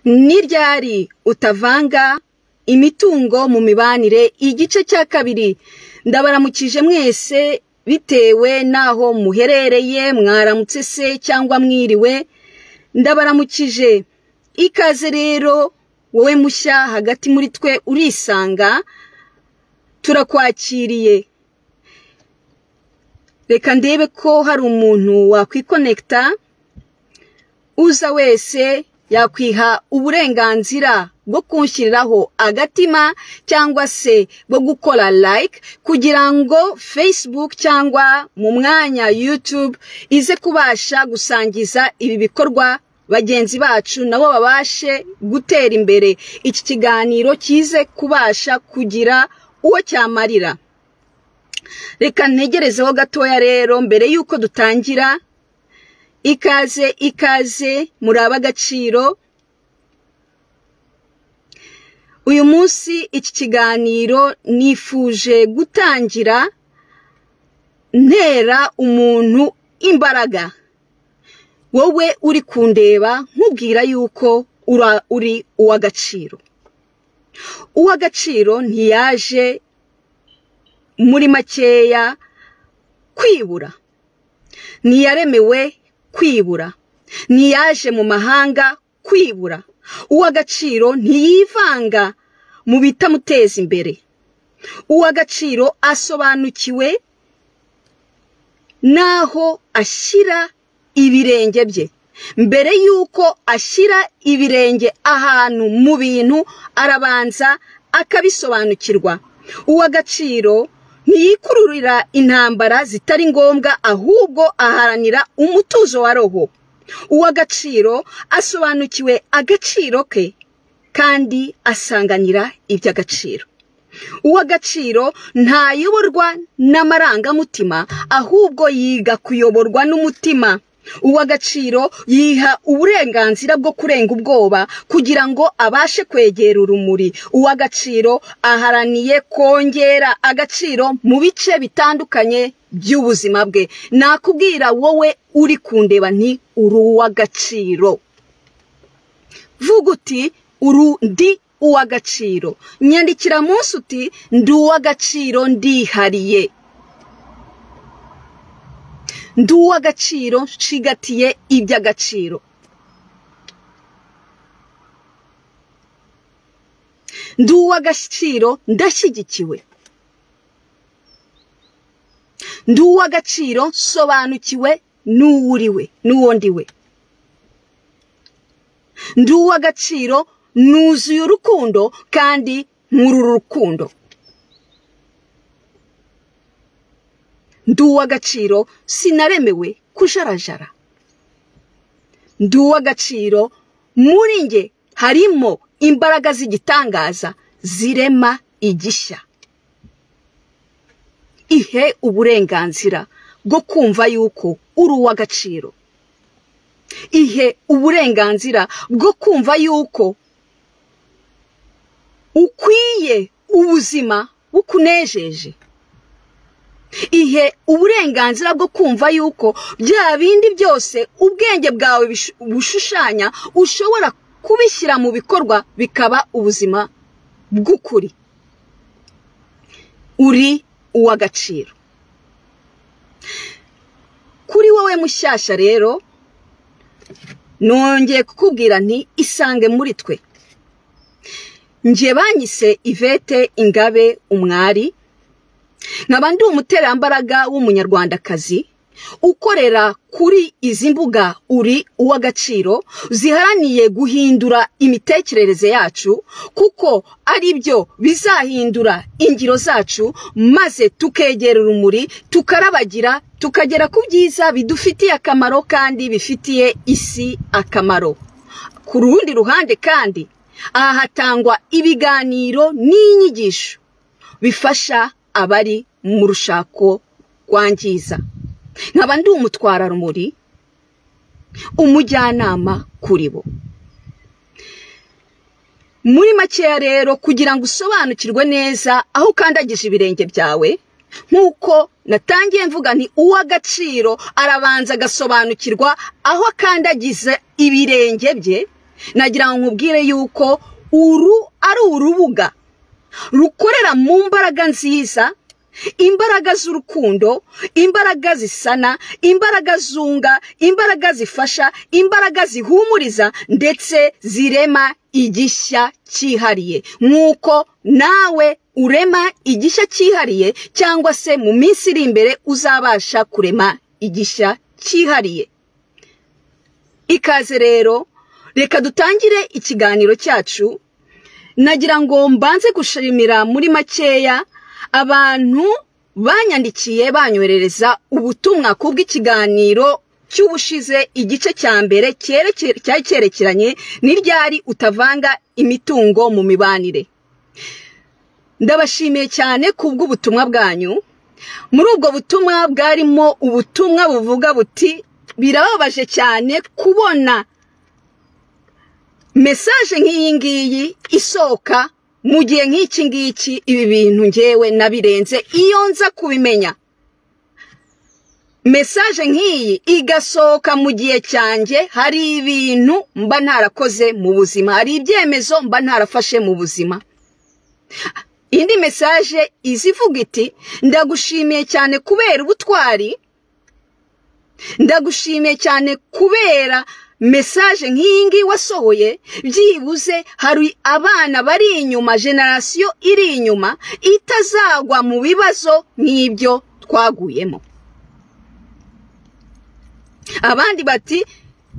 Niryari utavanga imitungo mu mibanire igice cya kabiri. Ndabaramukije mwese bitewe naho muherereye, mwaramutse se cyangwa mwiriwe. Ndabaramukije. Ikaze rero wowe mushya hagati muri twe urisanga, turakwakiriye. Reka ndebe ko hari umuntu wakwikonekta, uza wese yakwiha uburenganzira bwo kunshyiriraho agatima cyangwa se bwo gukora like kugira ngo Facebook cyangwa mu mwanya YouTube ize kubasha gusangiza ibi bikorwa bagenzi bacu nabo babashe gutera imbere, iki kiganiro kize kubasha kugira uwo cyamarira. Reka ntegerezeho gatoya rero mbere yuko dutangira. Ikaze muri ab'agaciro. Uyu munsi iki kiganiro nifuje gutangira ntera umuntu imbaraga. Wowe uri kundeba nkubwira yuko uri uw'agaciro. Uw'agaciro ntiyaje muri makeya kwibura, ntiyaremewe kwibura, ntiyaje mu mahanga kwibura. Uw'agaciro ntiyivanga mu bitamuteza imbere. Uw'agaciro asobanukiwe naho ashyira ibirenge bye. Mbere yuko ashyira ibirenge ahantu mu bintu arabanza akabisobanukirwa. Uw'agaciro ntiyikururira intambara zitari ngombwa, ahubwo aharanira umutuzo wa roho. Uw'agaciro asobanukiwe agaciro ke kandi asanganira iby'agaciro. Uw'agaciro ntayoborwa n'amarangamutima, ahubwo yiga kuyoborwa n'umutima. Uw'agaciro yiha uburenganzira bwo kurenga ubwoba kugira ngo abashe kwegera urumuri. Uw'agaciro aharaniye kongera agaciro mu bice bitandukanye by'ubuzima bwe. Nakubwira wowe uri kundeba nti uri uw'agaciro. Vuga uti ndi uw'agaciro. Nyandikira munsi uti ndi uw'agaciro ndihariye. Ndi uw'agaciro nshigatiye iby'agaciro. Ndi uw'agaciro ndashyigikiwe. Ndi uw'agaciro sobanukiwe n'uwuriwe n'uwo ndiwe. Ndi uw'agaciro nuzuye urukundo kandi nkurura urukundo. Ndi uw'agaciro sinaremewe kujarajara. Ndi uw'agaciro muri nge harimo imbaraga z'igitangaza zirema igishya. Ihe uburenganzira bwo kumva yuko uri uw'agaciro. Ihe uburenganzira bwo kumva yuko ukwiye ubuzima bukunejeje. Ihe uburenganzira bwo kumva yuko bya bindi byose ubwenge bwawe bushushanya ushobora kubishyira mu bikorwa bikaba ubuzima bw'ukuri. Uri uw'agaciro. Kuri wowe mushyashya rero nongeye kukubwira nti isange muri twe. Nje banyise Yvette Ingabe Umwari. Nkaba ndi umuterambaraga w'umunyarwandakazi ukorera kuri izi mbuga uri uw'agaciro ziharaniye guhindura imitekerereze yacu, kuko ari byo bizahindura ingiro zacu maze tukegera urumuri, tukarabagira, tukagera ku byiza bidufitiye akamaro kandi bifitiye isi akamaro. Ku rundi ruhande kandi aha hatangwa ibiganiro n'inyigisho bifasha abari mu rushako rwangiza. Nkaba ndi umutwararumuri, umujyanama kuri bo. Muri makeya rero kugira ngo usobanukirwe neza aho ukandagije ibirenge byawe, nkuko natangiye mvuga nti uw'agaciro arabanza agasobanukirwa aho akandagiza ibirenge bye nagira ngo nkubwire yuko uru ari urubuga rukorera mu mbaraga nziza, imbaraga z'urukundo, imbaraga zisana, imbaraga zunga, imbaraga zifasha, imbaraga zihumuriza ndetse zirema igishya cyihariye, nk'uko nawe urema igishya cyihariye cyangwa se mu minsi iri imbere uzabasha kurema igishya cyihariye. Ikaze rero, reka dutangire ikiganiro cyacu. Nagira ngo mbanze gushimira muri makeya abantu banyandikiye banyoherereza ubutumwa kubw'ikiganiro cy'ubushize, igice cya mbere cyari cyerekeranye n'iryari utavanga imitungo mu mibanire. Ndabashimiye cyane kubw'ubutumwa bwanyu. Muri ubwo butumwa bwarimo ubutumwa buvuga buti birababaje cyane kubona message nk'iyi ngiyi isohoka mu gihe nk'iki ngiki. Ibi bintu ngewe nabirenze iyo nza kubimenya. Message nk'iyi igasohoka mu gihe cyanjye, hari ibintu mba ntarakoze mu buzima, hari ibyemezo mba ntarafashe mu buzima. Indi message izivuga iti ndagushimiye cyane kubera ubutwari, ndagushimiye cyane kubera message nk'ingi wasohoye, byibuze hari abana bari inyuma, generation iri inyuma itazagwa mu bibazo nk'ibyo twaguyemo. Abandi bati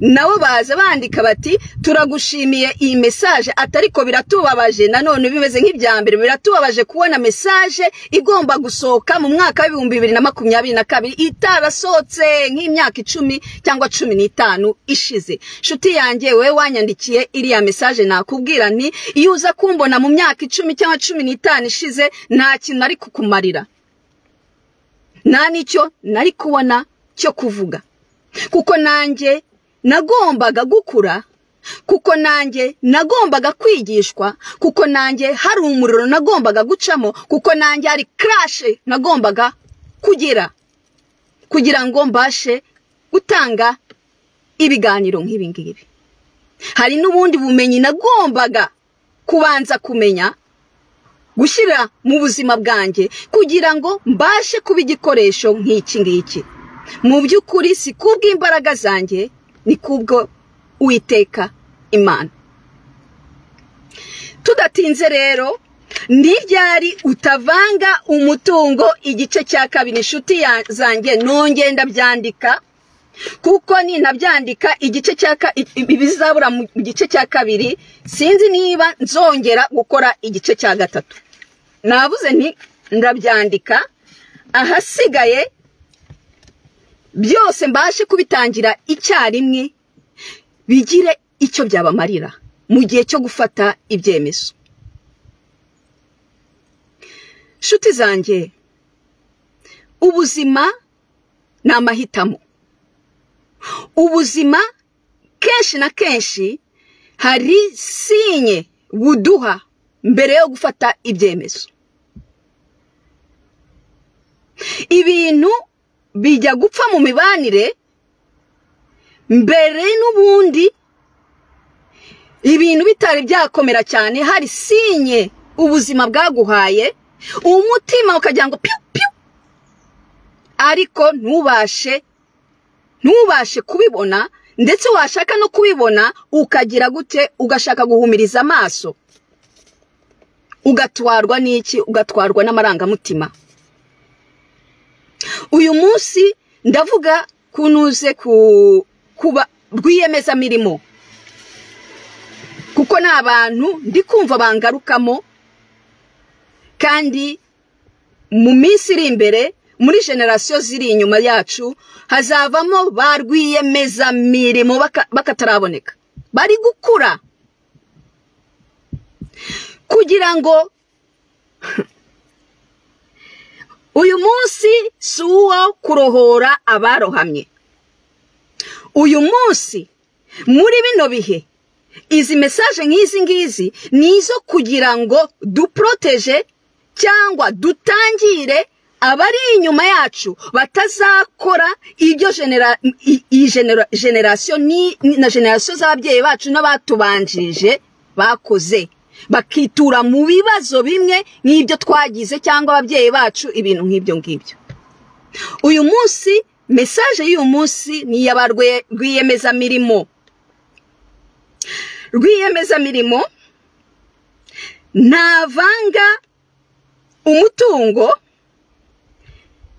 nabo baza bandika bati turagushimiye iyi message, atariko biratubabaje nanone bimeze nk'ibyambere, biratubabaje kubona message igomba gusohoka mu mwaka wa 2022 itarasohotse nk'imyaka 10 cyangwa 15 ishize. Shuti yanjye wewe wanyandikiye iriya message, nakubwira nti iyo uza kumbona mu myaka 10 cyangwa 15 ishize nta kintu ari kukumarira, nta nicyo nari kubona cyo kuvuga, kuko nanjye nagombaga gukura, kuko nanjye nagombaga kwigishwa, kuko nanjye hari umuriro nagombaga gucamo, kuko nanjye hari crash nagombaga kugira ngo mbashe gutanga ibiganiro nk'ibi ngibi. Hari n'ubundi bumenyi nagombaga kubanza kumenya gushyira mu buzima bwanjye kugira ngo mbashe kuba igikoresho nk'iki ngiki. Mu by'ukuri si kubw'imbaraga zanjye, ni kubwo Uwiteka Imana. Tudatinze rero, n'iryari utavanga umutungo igice cya kabiri. Inshuti zanjye nongeye ndabyandika, kuko ni nabyandika igice cya bizabura mu gice cya kabiri, sinzi niba nzongera gukora igice cya gatatu. Navuze nti ndabyandika, ahasigaye byose mbashe kubitangira icyarimwe, bigire icyo byabamarira mu gihe cyo gufata ibyemezo. Shuti zanjye, ubuzima ni amahitamo. Ubuzima kenshi na kenshi hari sinye buduha mbere yo gufata ibyemezo. Ibintu bijya gupfa mu mibanire mbere n'ubundi, ibintu bitari byakomera cyane, hari sinye ubuzima bwaguhaye, umutima ukajya ngo piu piu, ariko ntubashe kubibona, ndetse washaka no kubibona ukagira gute, ugashaka guhumiriza amaso, ugatwarwa n'iki, ugatwarwa n'amarangamutima. Uyu munsi ndavuga kunuze kuba rwiyemeza mirimo, kuko n'abantu ndi kumva bangarukamo, kandi mu minsi iri imbere muri generation ziri inyuma yacu hazavamo ba rwiyemeza mirimo bakataraboneka, bari gukura kugira ngo uyu munsi si uwo kurohora abarohamye. Uyu munsi muri bino bihe izi message nk'izi ngizi nizo kugira ngo duproteje cyangwa dutangire abari inyuma yacu batazakora ibyo generasiyo na generasiyo z'ababyeyi bacu n'abatubanjije bakoze, bakitura mu bibazo bimwe nk'ibyo twagize cyangwa ababyeyi bacu, ibintu nk'ibyo ngibyo. Uyu munsi mesaje y'uyu munsi ni iy'abarwiyemezamirimo. Rwiyemezamirimo ntavanga umutungo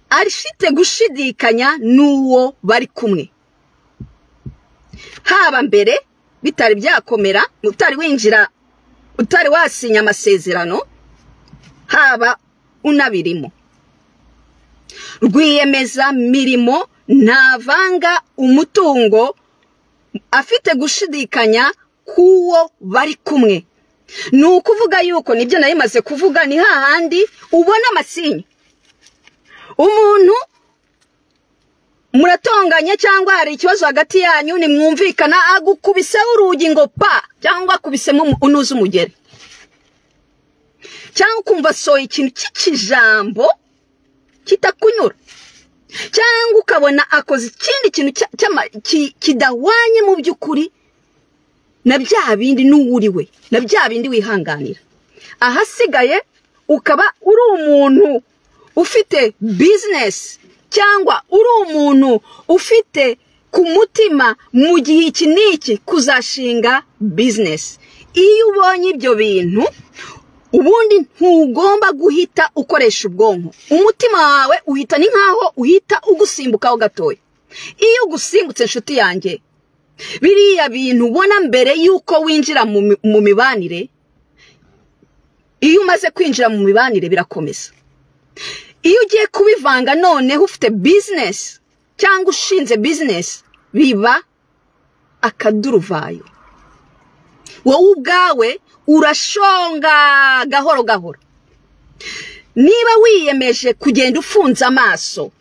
arifite gushidikanya n'uwo bari kumwe, haba mbere bitari byakomera, utari winjira, utari wasinya amasezerano, haba unabirimo. Rwiyemezamirimo ntavanga umutungo afite gushidikanya k'uwo bari kumwe. Ni ukuvuga yuko nibyo nari maze kuvuga, ni hahandi ubona amasinyo umuntu muratonganye cyangwa hari ikibazo hagati yanyu, nimwumvikana agukubiseho urugi ngo pa, cyangwa akubisemo unuza umugeri, cyangwa ukumva soye ikintu cy'ikijambo kitakunyura, cyangwa ukabona akoze ikindi kintu kidahwanye mu by'ukuri na bya bindi n'uwuriwe, na bya bindi wihanganira. Ahasigaye ukaba uri umuntu ufite business, cyangwa uri umuntu ufite ku mutima mu gihe iki n'iki kuzashinga business. Iyo ubonye ibyo bintu, ubundi ntugomba guhita ukoresha ubwonko, umutima wawe uhita ni nkaho uhita ugusimbukaho gatoya. Iyo ugusimbutse nshuti yanjye, biriya bintu ubona mbere yuko winjira mu mibanire, iyo umaze kwinjira mu mibanire birakomeza. Iyo ugiye kubivanga noneho ufite business cyangwa ushinze business, biba akaduruvayo. Wowe ubwawe urashonga gahoro gahoro. Niba wiyemeje kugenda ufunze amaso,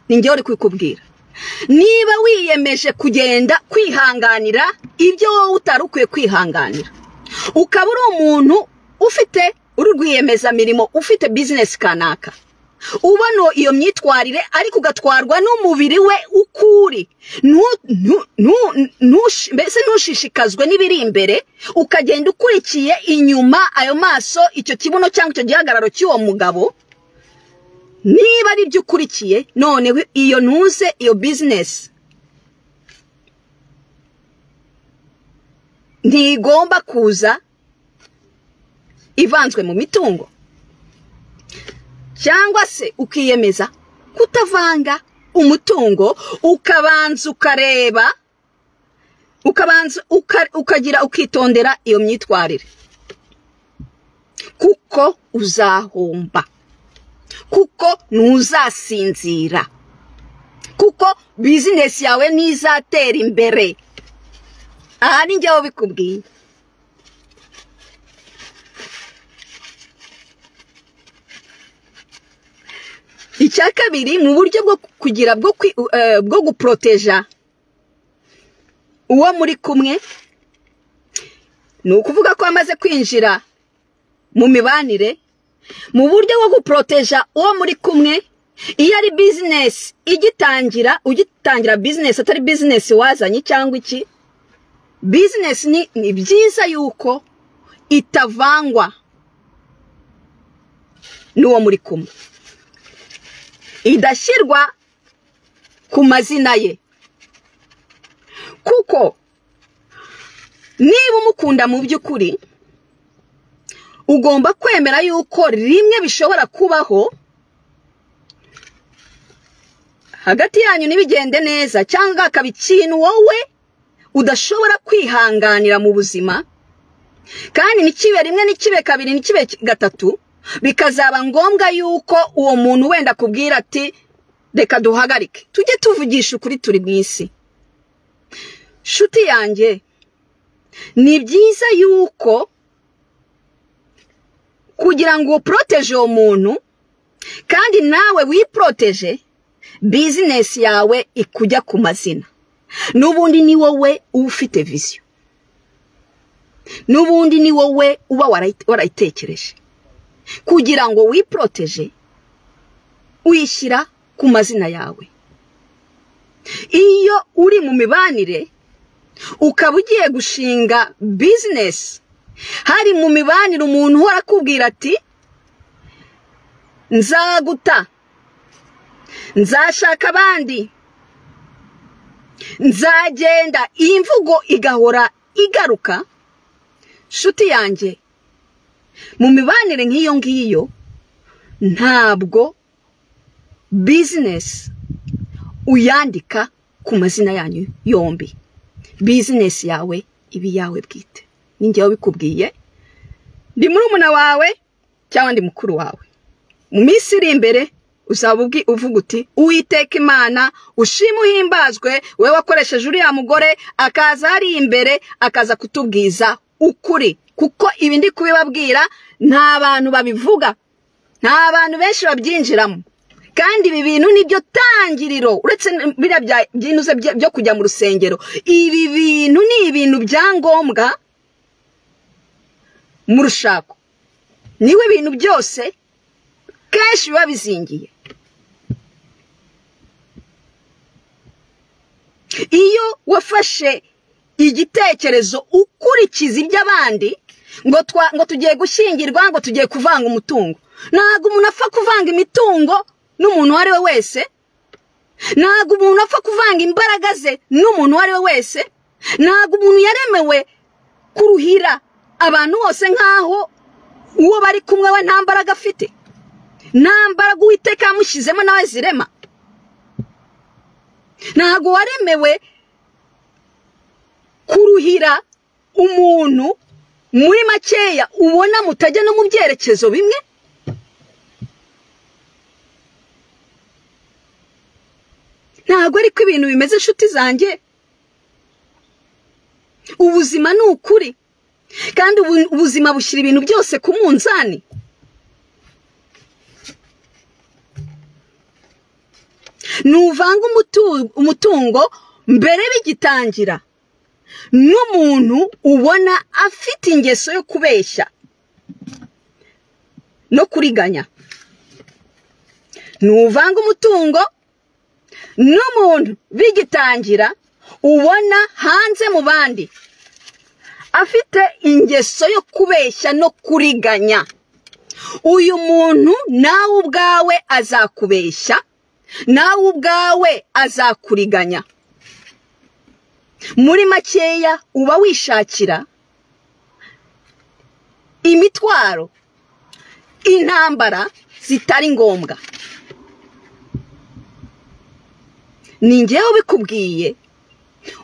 ni njye uri kwikubwira, niba wiyemeje kugenda kwihanganira ibyo wowe utari ukwiye kwihanganira, ukaba uri umuntu ufite urwiyemezamirimo, ufite business kanaka, ubona iyo myitwarire ariko ugatwarwa n'umubiri we ukuri, mbese ntushishikazwe n'ibiri imbere, ukagenda ukurikiye inyuma ayo maso, icyo kibuno cyangwa icyo gihagararo cy'uwo mugabo, niba ari byo ukurikiye, none iyo ntuze iyo business ntigomba kuza ivanzwe mu mitungo. Cyangwa se ukiyemeza kutavanga umutungo, ukabanza ukareba, ukagira ukitondera iyo myitwarire, kuko uzahomba, kuko ntuzasinzira, kuko business yawe ntizatera imbere. Aha ni njyewe bikubwiye. Icya kabiri, mu buryo bwo kugira bwo guproteja uwo muri kumwe, ni ukuvuga ko amaze kwinjira mu mibanire, mu buryo bwo guproteja uwo muri kumwe, iyo ari business ugitangira business atari business wazanye cyangwa iki, business ni byiza yuko itavangwa n'uwo muri kumwe, idashyirwa ku mazina ye, kuko niba umukunda mu by'ukuri, ugomba kwemera yuko rimwe bishobora kubaho hagati yanyu ntibigende neza, cyangwa akaba ikintu wowe udashobora kwihanganira mu buzima, kandi ntikibe rimwe, ntikibe kabiri, ntikibe gatatu, bikazaba ngombwa yuko uwo muntu wenda akubwira ati reka duhagarike, tujye tuvugisha ukuri, turi mu isi. Shuti yanjye, ni byiza yuko kugira ngo uproteje uwo muntu kandi nawe wiproteje, business yawe ikujya ku mazina, n'ubundi ni wowe ufite vision, n'ubundi ni wowe uba warayitekereje, kugira ngo wiproteje uyishyira ku mazina yawe. Iyo uri mu mibanire ukaba ugiye gushinga business, hari mu mibanire umuntu uhora akubwira ati nzaguta, nzashaka abandi, nzagenda, iyi mvugo igahora igaruka, nshuti yanjye, mu mibanire nk'iyo ngiyo ntabwo business uyandika ku mazina yanyu yombi. Business yawe ibi yawe bwite. Ninjye wabikubwiye, ndi murumuna wawe cyangwa ndi mukuru wawe. Mu minsi iri imbere uzaba uvuga uti Uwiteka Imana ushima uhimbazwe, we wakoresheje uriya mugore akaza hari imbere akaza kutubwiza ukuri, kuko ibi ndi kubibabwira nta bantu babivuga, nta bantu benshi babyinjiramo, kandi ibi bintu nibyo tangiriro. Uretse biriya byinuze byo kujya mu rusengero, ibi bintu ni ibintu byangombwa mu rushako, niwe ibintu byose kenshi biba bizingiye. Iyo wafashe igitekerezo ukurikiza iby'abandi ngo tugiye gushyingirwa, ngo tugiye kuvanga umutungo, ntabwo umuntu apfa kuvanga imitungo n'umuntu uwo ari we wese, ntabwo umuntu apfa kuvanga imbaraga ze n'umuntu uwo ari we wese, ntabwo umuntu yaremewe kuruhira abantu bose nk'aho uwo bari kumwe we nta mbaraga afite, nta mbaraga Uwiteka yamushyizemo nawe zirema. Ntabwo waremewe kuruhira umuntu muri makeya ubona mutajya no mu byerekezo bimwe. Ntabwo ariko ibintu bimeze, nshuti zanjye. Ubuzima ni ukuri, kandi ubuzima bushyira ibintu byose ku munzani. Nuvanga umutungo mbere bigitangira n'umuntu ubona afite ingeso yo kubeshya no kuriganya. Nuvanga umutungo n'umuntu bigitangira ubona hanze mu bandi afite ingeso yo kubeshya no kuriganya, uyu muntu nawe ubwawe azakubeshya, nawe ubwawe azakuriganya. Muri makeya uba wishakira imitwaro, intambara zitari ngombwa. Ni njyewe ubikubwiye,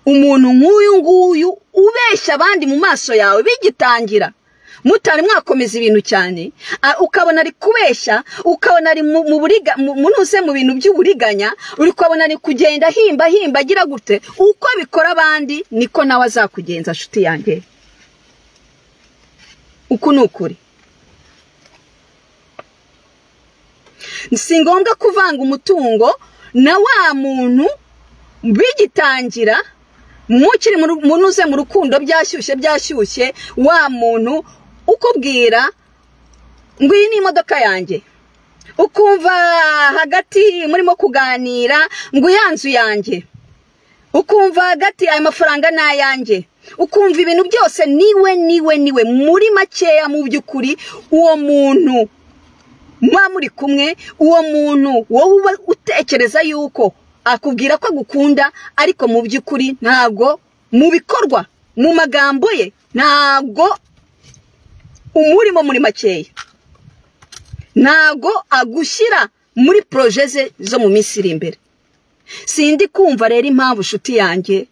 umuntu nk'uyu nguyu ubeshya abandi mu maso yawe bigitangira, mutari mwakomeza ibintu cyane, ukabona ari kubeshya, ukabona ari mu bintu by'uburiganya, uri kubona ari kugenda himba agira gute, uko bikora abandi niko nawe azakugenza, nshuti yanjye. Uku ni ukuri. Si ngombwa kuvanga umutungo na wa muntu bigitangira, mukiri munuze mu rukundo byashyushye, wa muntu ukubwira ngo iyi ni imodoka yanjye, ukumva hagati murimo kuganira ngo yanzu yanjye, ukumva hagati aya mafaranga n'ayanjye, ukumva ibintu byose niwe. Muri makeya mu by'ukuri uwo muntu muba muri kumwe, uwo muntu wowe utekereza yuko akubwira ko agukunda, ariko mu by'ukuri ntabwo, mu bikorwa, mu magambo ye ntabwo umurimo muri makeya, ntabwo agushyira muri proje ze zo mu minsi iri imbere. Sindi kumva rero impamvu, nshuti yanjye,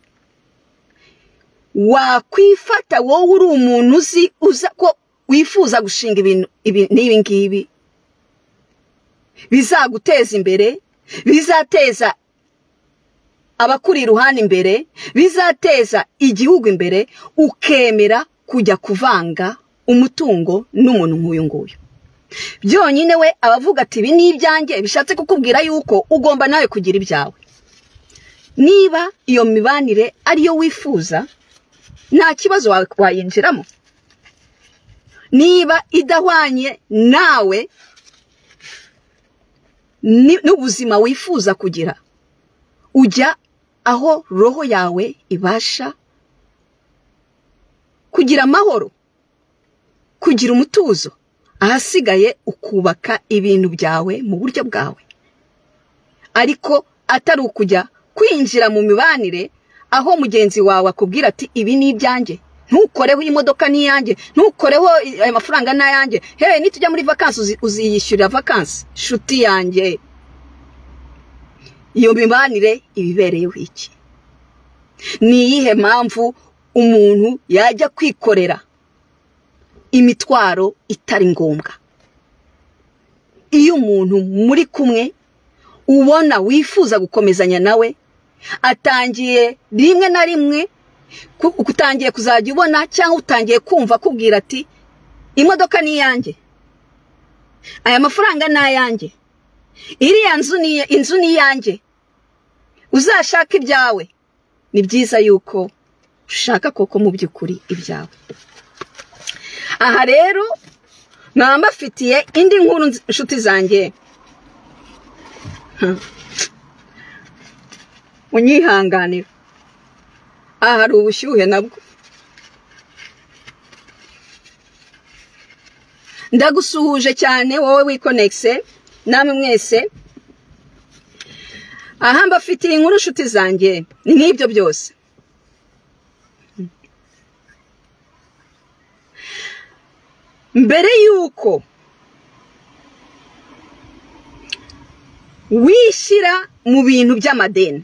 wakwifata wowe uri umuntu uza ko wifuza gushinga ibintu n'ibi ngibi bizaguteza imbere, bizateza abakuri iruhande imbere, bizateza igihugu imbere, ukemera kujya kuvanga umutungo n'umuntu nk'uyu nguyu. Byonyine we abavuga ati ibi ni ibyanjye, bishatse kukubwira yuko ugomba nawe kugira ibyawe. Niba iyo mibanire ariyo wifuza, nta kibazo wayinjiramo. Niba idahwanye nawe, n'ubuzima wifuza kugira, ujya aho roho yawe ibasha kugira amahoro, kugira umutuzo, ahasigaye ukubaka ibintu byawe mu buryo bwawe, ariko atari ukujya kwinjira mu mibanire aho mugenzi wawe akubwira ati ibi ni ibyanjye, ntukoreho imodoka ni iyanjye, ntukoreho aya mafaranga ni ayanjye, hey nitujya muri vakansi uziyishyurira vakansi, shuti yanjye. Iyo mibanire ibibereyeho iki? Ni iyihe mpamvu umuntu yajya kwikorera imitwaro itari ngombwa? Iyo umuntu muri kumwe ubona wifuza gukomezanya nawe, atangiye rimwe na rimwe utangiye kuzajya ubona cyangwa utangiye kumva kubwira ati imodoka ni iyanjye, aya mafaranga ni ayanjye, iriya inzu ni iyanjye, uzashaka ibyawe. Ni byiza yuko ushaka koko mu by'ukuri ibyawe. Aha rero mbafitiye indi nkuru inshuti zanjye, unyihanganira, aha hari ubushyuhe nabwo. Ndagusuhuje cyane wowe wikonekise, namwe mwese. Aha mbafitiye inkuru inshuti zanjye, ni nk'ibyo byose. Mbere yuko wishyira mu bintu by'amadeni,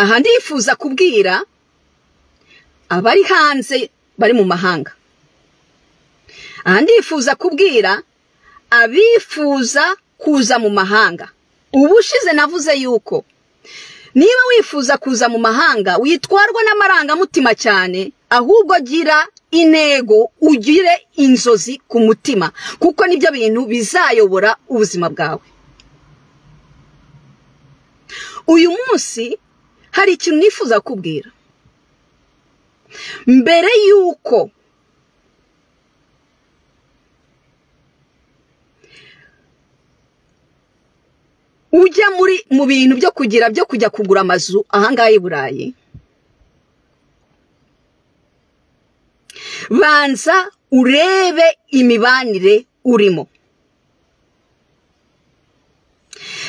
aha ndifuza kubwira abari hanze bari mu mahanga, aha ndifuza kubwira abifuza kuza mu mahanga. Ubushize navuze yuko niba wifuza kuza mu mahanga witwarwa n'amarangamutima cyane, ahubwo gira intego, ugire inzozi ku mutima, kuko nibyo bintu bizayobora ubuzima bwawe. Uyu munsi hari ikintu nifuza kubwira. Mbere yuko ujya mu bintu byo kujya kugura amazu ahangaha i Burayi, banza urebe imibanire urimo,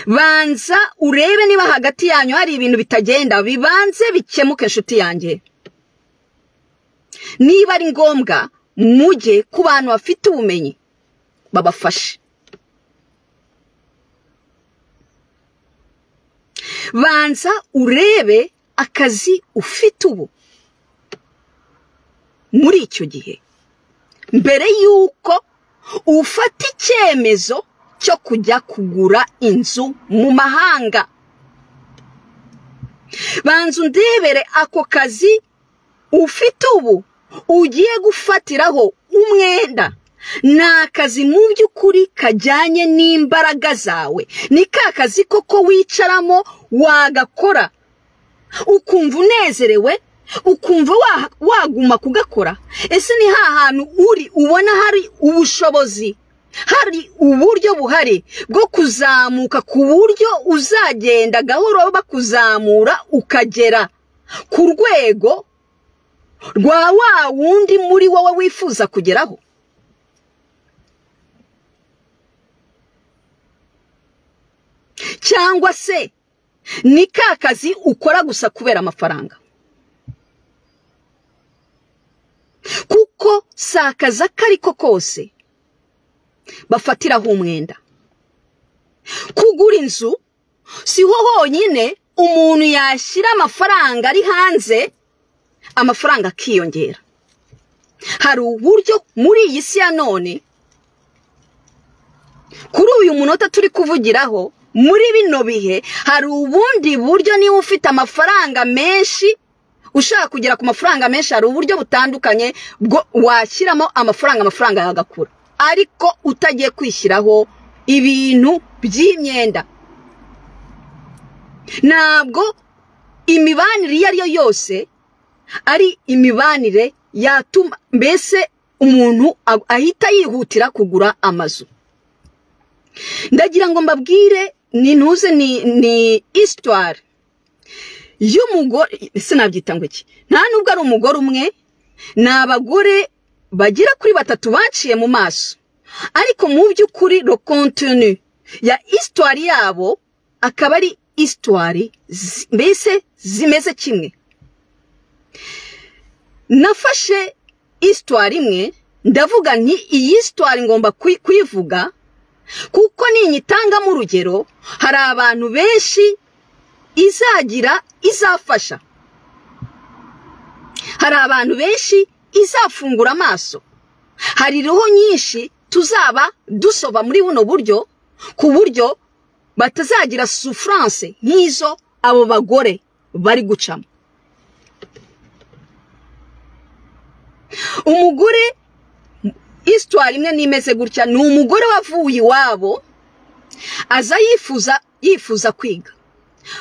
banza urebe niba hagati yanyu hari ibintu bitagenda, bibanze bikemuke inshuti yanjye. Niba ari ngombwa mujye ku bantu bafite ubumenyi babafashe, banza urebe akazi ufite ubu muri icyo gihe, mbere yuko ufata icyemezo cyo kujya kugura inzu mu mahanga. Banza undebere ako kazi ufite ubu ugiye gufatiraho umwenda, ni akazi mu by'ukuri kajyanye n'imbaraga zawe, ni ka kazi koko wicaramo wagakora ukumva unezerewe, ukumva waguma kugakora. Ese ni hantu uri ubona hari ubushobozi, hari uburyo buhari bwo kuzamuka ku buryo uzagenda gahoro bakuzamura ukagera ku rwego rwa wa wundi muri wowe wifuza kugeraho? Cyangwa se ni ka kazi ukora gusa kubera amafaranga? Kuko si akazi ako ari ko kose bafatiraho umwenda. Kugura inzu siho honyine umuntu yashyira amafaranga ari hanze, amafaranga akiyongera. Hari uburyo muri iyi si ya none, kuri uyu munota turi kuvugiraho, muri bino bihe hari ubundi buryo. Niba ufite amafaranga menshi, ushaka kugera ku mafaranga menshi, hari uburyo butandukanye bwo washyiramo amafaranga yagakura, ariko utagiye kwishyiraho ibintu by'imyenda. Ntabwo imibanire iyo ari yo yose ari imibanire yatuma mbese umuntu ahita yihutira kugura amazu. Ndagira ngo mbabwire nintuze ni histoire y'umugore, sinabyita ngo iki, nta nubwo ari umugore umwe, ni abagore bagira kuri batatu baciye mu maso, ariko mu by'ukuri le contenu ya histoire yabo akaba ari histoire mbese zimeze kimwe. Nafashe histoire imwe ndavuga nti iyi histoire ngomba kuyivuga kuko ninyitangamo urugero hari abantu benshi izagira izafasha, hari abantu benshi izafungura amaso, hari roho nyinshi tuzaba dusoba muri buno buryo ku buryo batazagira souffrance nk'izo abo bagore bari gucamo. Umugore histoire imwe nimeze gutya, ni umugore wavuye iwabo aza yifuza kwiga.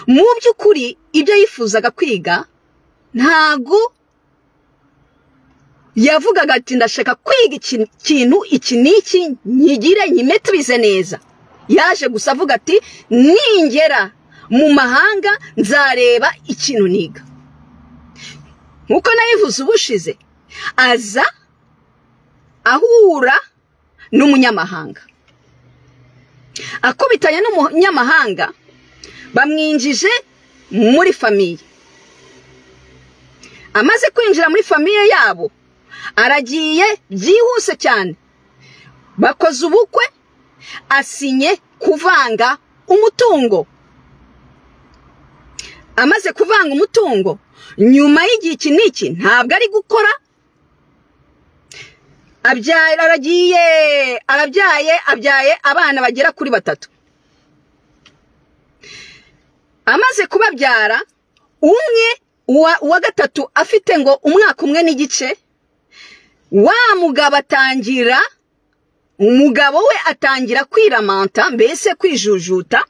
Mu by'ukuri ibyo yifuzaga kwiga ntago yavugaga ati ndashaka kwiga ikintu iki n'iki nyigire nyimetrize neza. Yaje gusa avuga ati ningera mu mahanga nzareba ikintu niga. Nkuko nabivuze ubushize, aza ahura n'umunyamahanga, akubitanye n'umunyamahanga, bamwinjije muri famiye. Amaze kwinjira muri famiye yabo aragiye byihuse cyane, bakoze ubukwe, asinye kuvanga umutungo. Amaze kuvanga umutungo, nyuma y'igihe iki n'iki ntabwo ari gukora, abyaye abana bagera kuri 3. Amaze kubabyara, umwe wa gatatu afite ngo umwaka umwe n'igice, wa mugabo umugabo we atangira kwiramanta, mbese kwijujuta,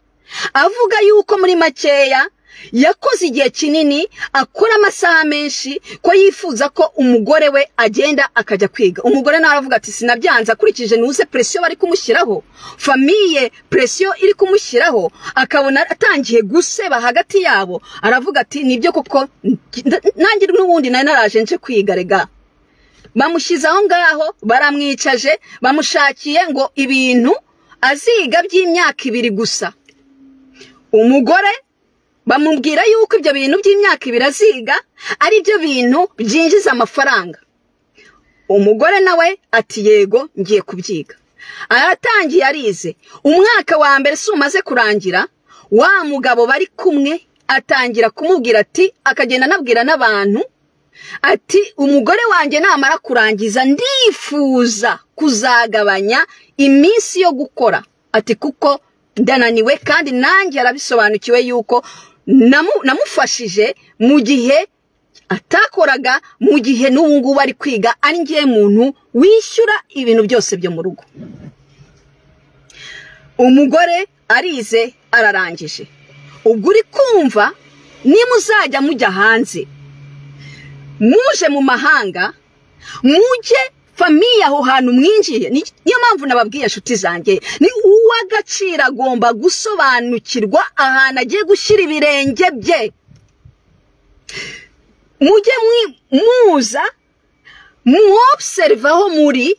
avuga yuko muri makeya yakoze igihe kinini, akora amasaha menshi, ko yifuza ko umugore we agenda akajya kwiga. Umugore nawe aravuga ati sinabyanze, akurikije nuze pressio bari kumushyiraho, famille pressio iri kumushyiraho, akabona atangiye guseba hagati yabo, aravuga ati nibyo koko nanjye n'ubundi nari naraje nje kwiga rega. Bamushyize aho ngaho, baramwicaje, bamushakiye ngo ibintu aziga by'imyaka 2 gusa. Umugore bamubwira yuko ibyo bintu by'imyaka 2 aziga ari byo bintu byinjiza amafaranga. Umugore nawe ati yego ngiye kubyiga. Aratangiye arize, umwaka wa mbere umaze kurangira, wa mugabo bari kumwe atangira kumubwira ati, akagenda nabwira n'abantu ati umugore wanjye namara kurangiza ndifuza kuzagabanya iminsi yo gukora, ati kuko ndananiwe, kandi nanjye arabisobanukiwe yuko namufashije mu gihe atakoraga, mu gihe n'ubu ngubu ari kwiga, ari ngiye muntu wishyura ibintu byose byo mu rugo. Umugore arize ararangije. Ubwo uri kumva nimuzajya mujya hanze, muje mu mahanga, muje famiye aho hantu mwinjiye, niyo mpamvu nababwiye inshuti zanjye, ni uw'agaciro agomba gusobanukirwa ahantu agiye gushyira ibirenge bye. Mujye muza muobserve aho muri,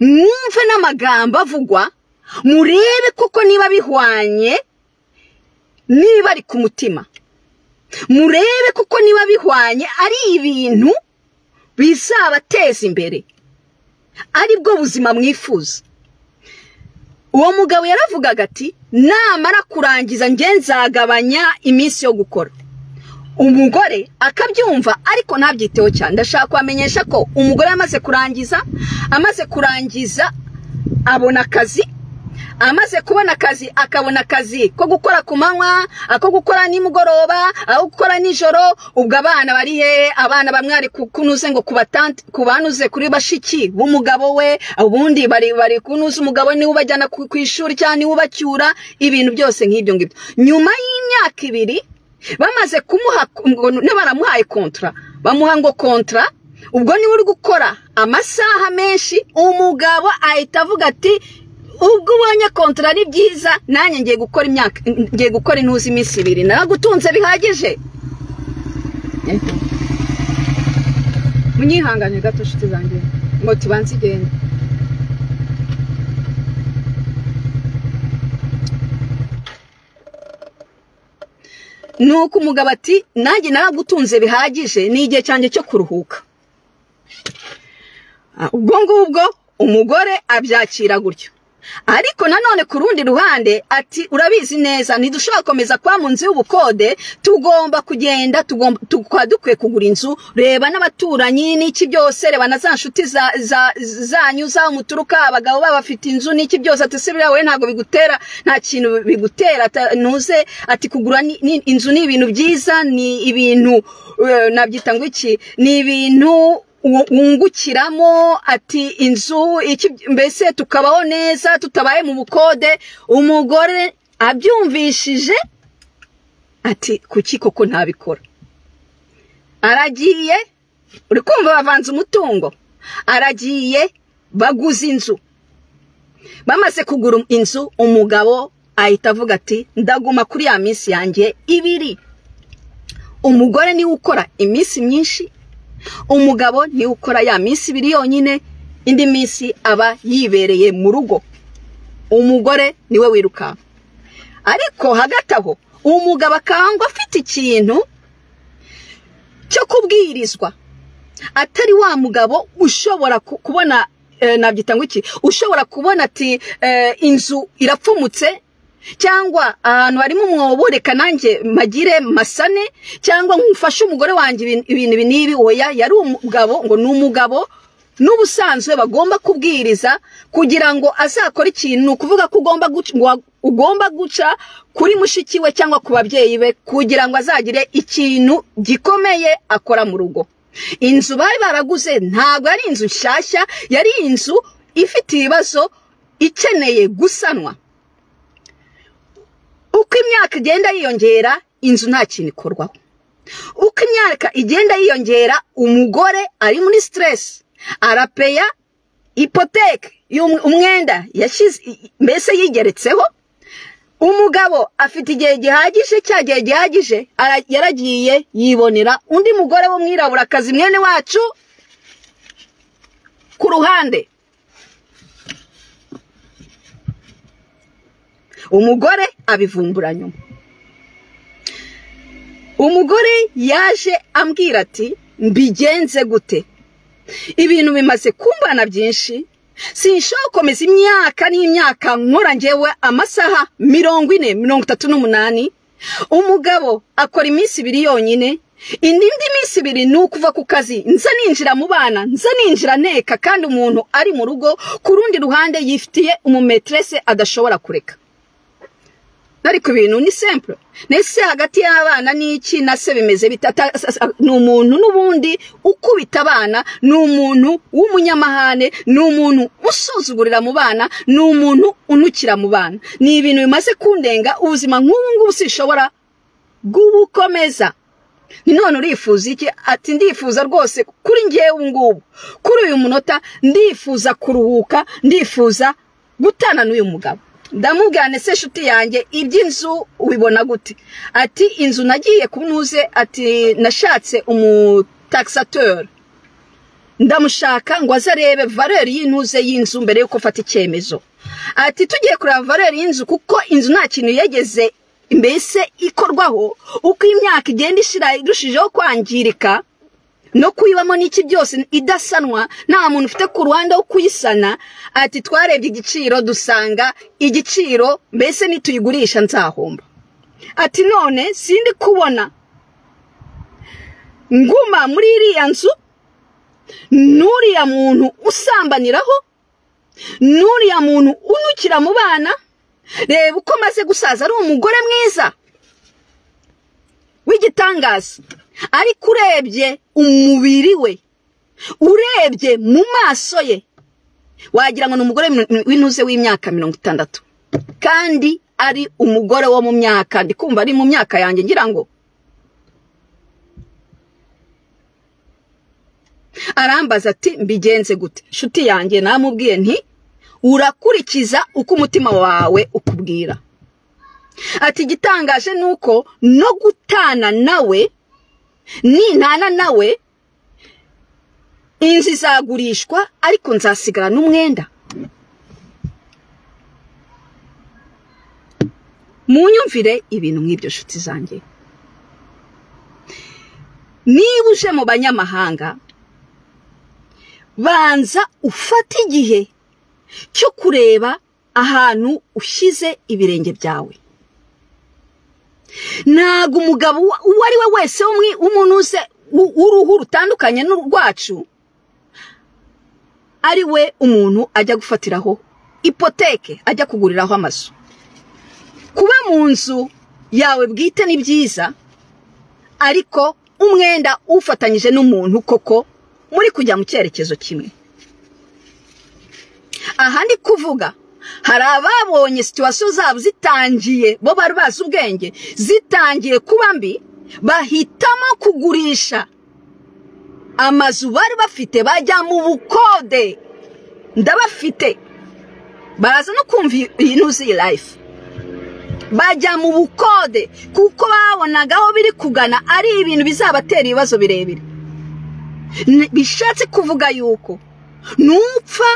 mwumve n'amagambo avugwa, murebe koko niba bihwanye, niba ari ku mutima, murebe koko niba bihwanye ari ibintu bizabateza imbere, ari bwo buzima mwifuza. Uwo mugabo yaravugaga ati namara kurangiza nge nzagabanya iminsi yo gukora. Umugore akabyumva ariko ntabyiteho cyane. Ndashaka kubamenyesha ko umugore amaze kurangiza abona akazi, amaze kubona akazi akabona akazi ko gukora ku manywa, ako gukora nimugoroba, ako gukora nijoro. Ubwo abana bari he? Abana bamwe ari kunuze ngo kubanuze kuri bashiki b'umugabo we, ubundi bari kunuze umugabo ni ubajyana ku ishuri cyane ubacyura, ibintu byose nk'ibyo ngibyo. Nyuma y'imyaka 2 bamaze kumuha ngo baramuhaye kontra, bamuha ngo kontra ubwo niwe uri gukora amasaha menshi, umugabo ahita avuga ati ubwo ubonye kontra ari byiza, nanjye ngiye gukora intuzi iminsi 2, naragutunze bihagije. Munyihangane gato nshuti zanjye ngo tubanze igenda. Nuko umugabo ati nanjye naragutunze bihagije, ni igihe cyanjye cyo kuruhuka. Ubwo ngubwo umugore abyakira gutyo. Ariko nanone ku rundi ruhande ati urabizi neza ntidushobora komeza kwa mu nzu y'ubukode, tugomba kugenda, dukwiye kugura inzu, reba n'abaturanyi n'iki byose, reba na za nshuti zanyu zaho muturuka, abagabo babafite inzu n'iki byose, ati se birawe ntago bigutera, nta kintu bigutera ntuze, ati kugura inzu ni ibintu byiza, ni ibintu nabyita ngo iki, ni ibintu wungukiramo, ati inzu mbese tukabaho neza tutabaye mu bukode. Umugore abyumvishije ati kuki koko ntabikora. Aragiye, uri kumva bavanze umutungo, aragiye baguza inzu. Bamaze kugura inzu, umugabo ahita avuga ati ndaguma kuri ya minsi yanjye 2. Umugore niwe ukora iminsi myinshi, umugabo ni ukora ya minsi 2 yonyine, indi minsi aba yibereye mu rugo. Umugore niwe wiruka. Ariko hagati aho umugabo akangwa afite ikintu cyo kubwirizwa, atari wa mugabo ushobora kubona nabyita ngo iki, ushobora kubona ati inzu irapfumutse, cyangwa ahantu harimo umwobo reka nanjye magire masane, cyangwa nkufashe umugore wanjye ibintu binibi. Oya, yari umugabo, ngo ni umugabo n'ubusanzwe bagomba kubwiriza kugira ngo azakora ikintu, kuvuga ko ugomba guca kuri mushiki we cyangwa ku babyeyi be kugira ngo azagire ikintu gikomeye akora mu rugo. Inzu bari baraguze ntabwo ari inzu nshyashya, yari inzu ifite ibibazo ikeneye gusanwa. Uko imyaka igenda yiyongera, inzu nta kintu ikorwaho. Uko imyaka igenda yiyongera, umugore ari muri stress, arapeya hypothèque umwenda yashize mbese yigeretseho. Umugabo afite igihe gihagije, cyagiye gihagije, yaragiye yibonera undi mugore wo mwiraburakazi mwene wacu ku ruhande. Umugore abivumbura nyuma. Umugore yaje ambwira ati mbigenze gute, ibintu bimaze kumbana byinshi, sinshobora komeza imyaka n'imyaka nkora njyewe amasaha 40-38. Umugabo akora iminsi 2 yonyine, indi minsi 2 ni ukuva ku kazi nza ninjira mu bana, nza ninjira nteka, kandi umuntu ari mu rugo ku rundi ruhande yifitiye umumetresse adashobora kureka. Ariko ibintu ni simple. Nese hagati y'abana n'iki na se bimeze bitata, ni umuntu n'ubundi ukubita abana, ni umuntu w'umunyamahane, ni umuntu usuzugurira mu bana, ni umuntu unukira mu bana. Ni ibintu bimaze kundenga, ubuzima nk'ubu ngubu sishobora gukomeza. Ni none urifuza iki? Ati ndifuza rwose kuri njyewe ngubu, kuri uyu munota ndifuza kuruhuka, ndifuza gutana n'uyu mugabo. Ndamubwira se shuti yanjye iby'inzu ubibona gute? Ati inzu nagiye kunuze, ati nashatse umutaxateur, ndamushaka ngo azarebe valeur y'intuze y'inzu mbere yuko fata icyemezo. Ati tugiye kureba valeur y'inzu, kuko inzu nta kintu yegeze mbese ikorwaho, uko imyaka igenda ishira irushijeho kwangirika no kuyibamo n'iki byose idasanwa, nta muntu ufite ku ruhande wo kuyisana. Ati twarebye igiciro dusanga igiciro mbese nituyigurisha nzahomba. Ati none sindi kubona nguma muri iriya nzu n'uriya muntu usambaniraho, n'uriya muntu unukira mu bana, reba uko maze gusaza, ari umugore mwiza w'igitangaza. Ariko urebye umubiri we, urebye mu maso ye, wagira ngo ni umugore w'intuze w'imyaka 60, kandi ari umugore wo mu myaka, ndikumva ari mu myaka yanjye ngira ngo. arambaza ati mbigenze gute? Nshuti yanjye namubwiye nti urakurikiza uko umutima wawe ukubwira. Ati gitangaje nuko no gutana nawe nintana nawe inzu izagurishwa ariko nzasigara n'umwenda. Munyumvire ibintu nk'ibyo nshuti zanjye. Niba uje mu banyamahanga banza ufata igihe cyo kureba ahantu ushyize ibirenge byawe. Ntago umugabo uwo ari we wese umuntu uze uruhu rutandukanye n'urwacu ari we umuntu ajya gufatiraho ipoteke, ajya kuguriraho amazu. Kuba mu nzu yawe bwite ni byiza, ariko umwenda ufatanyije n'umuntu koko muri kujya mu cyerekezo kimwe. Aha ndi kuvuga hari ababonye situation zabo zitangiye, bo bari bazi ubwenge, zitangiye kuba mbi, bahitamo kugurisha amazu bari bafite bajya mu bukode. Ndabafite baraza no kumva iyi nuzi life, bajya mu bukode kuko babonaga aho biri kugana ari ibintu bizabatera ibibazo birebire. Bishatse kuvuga yuko nupfa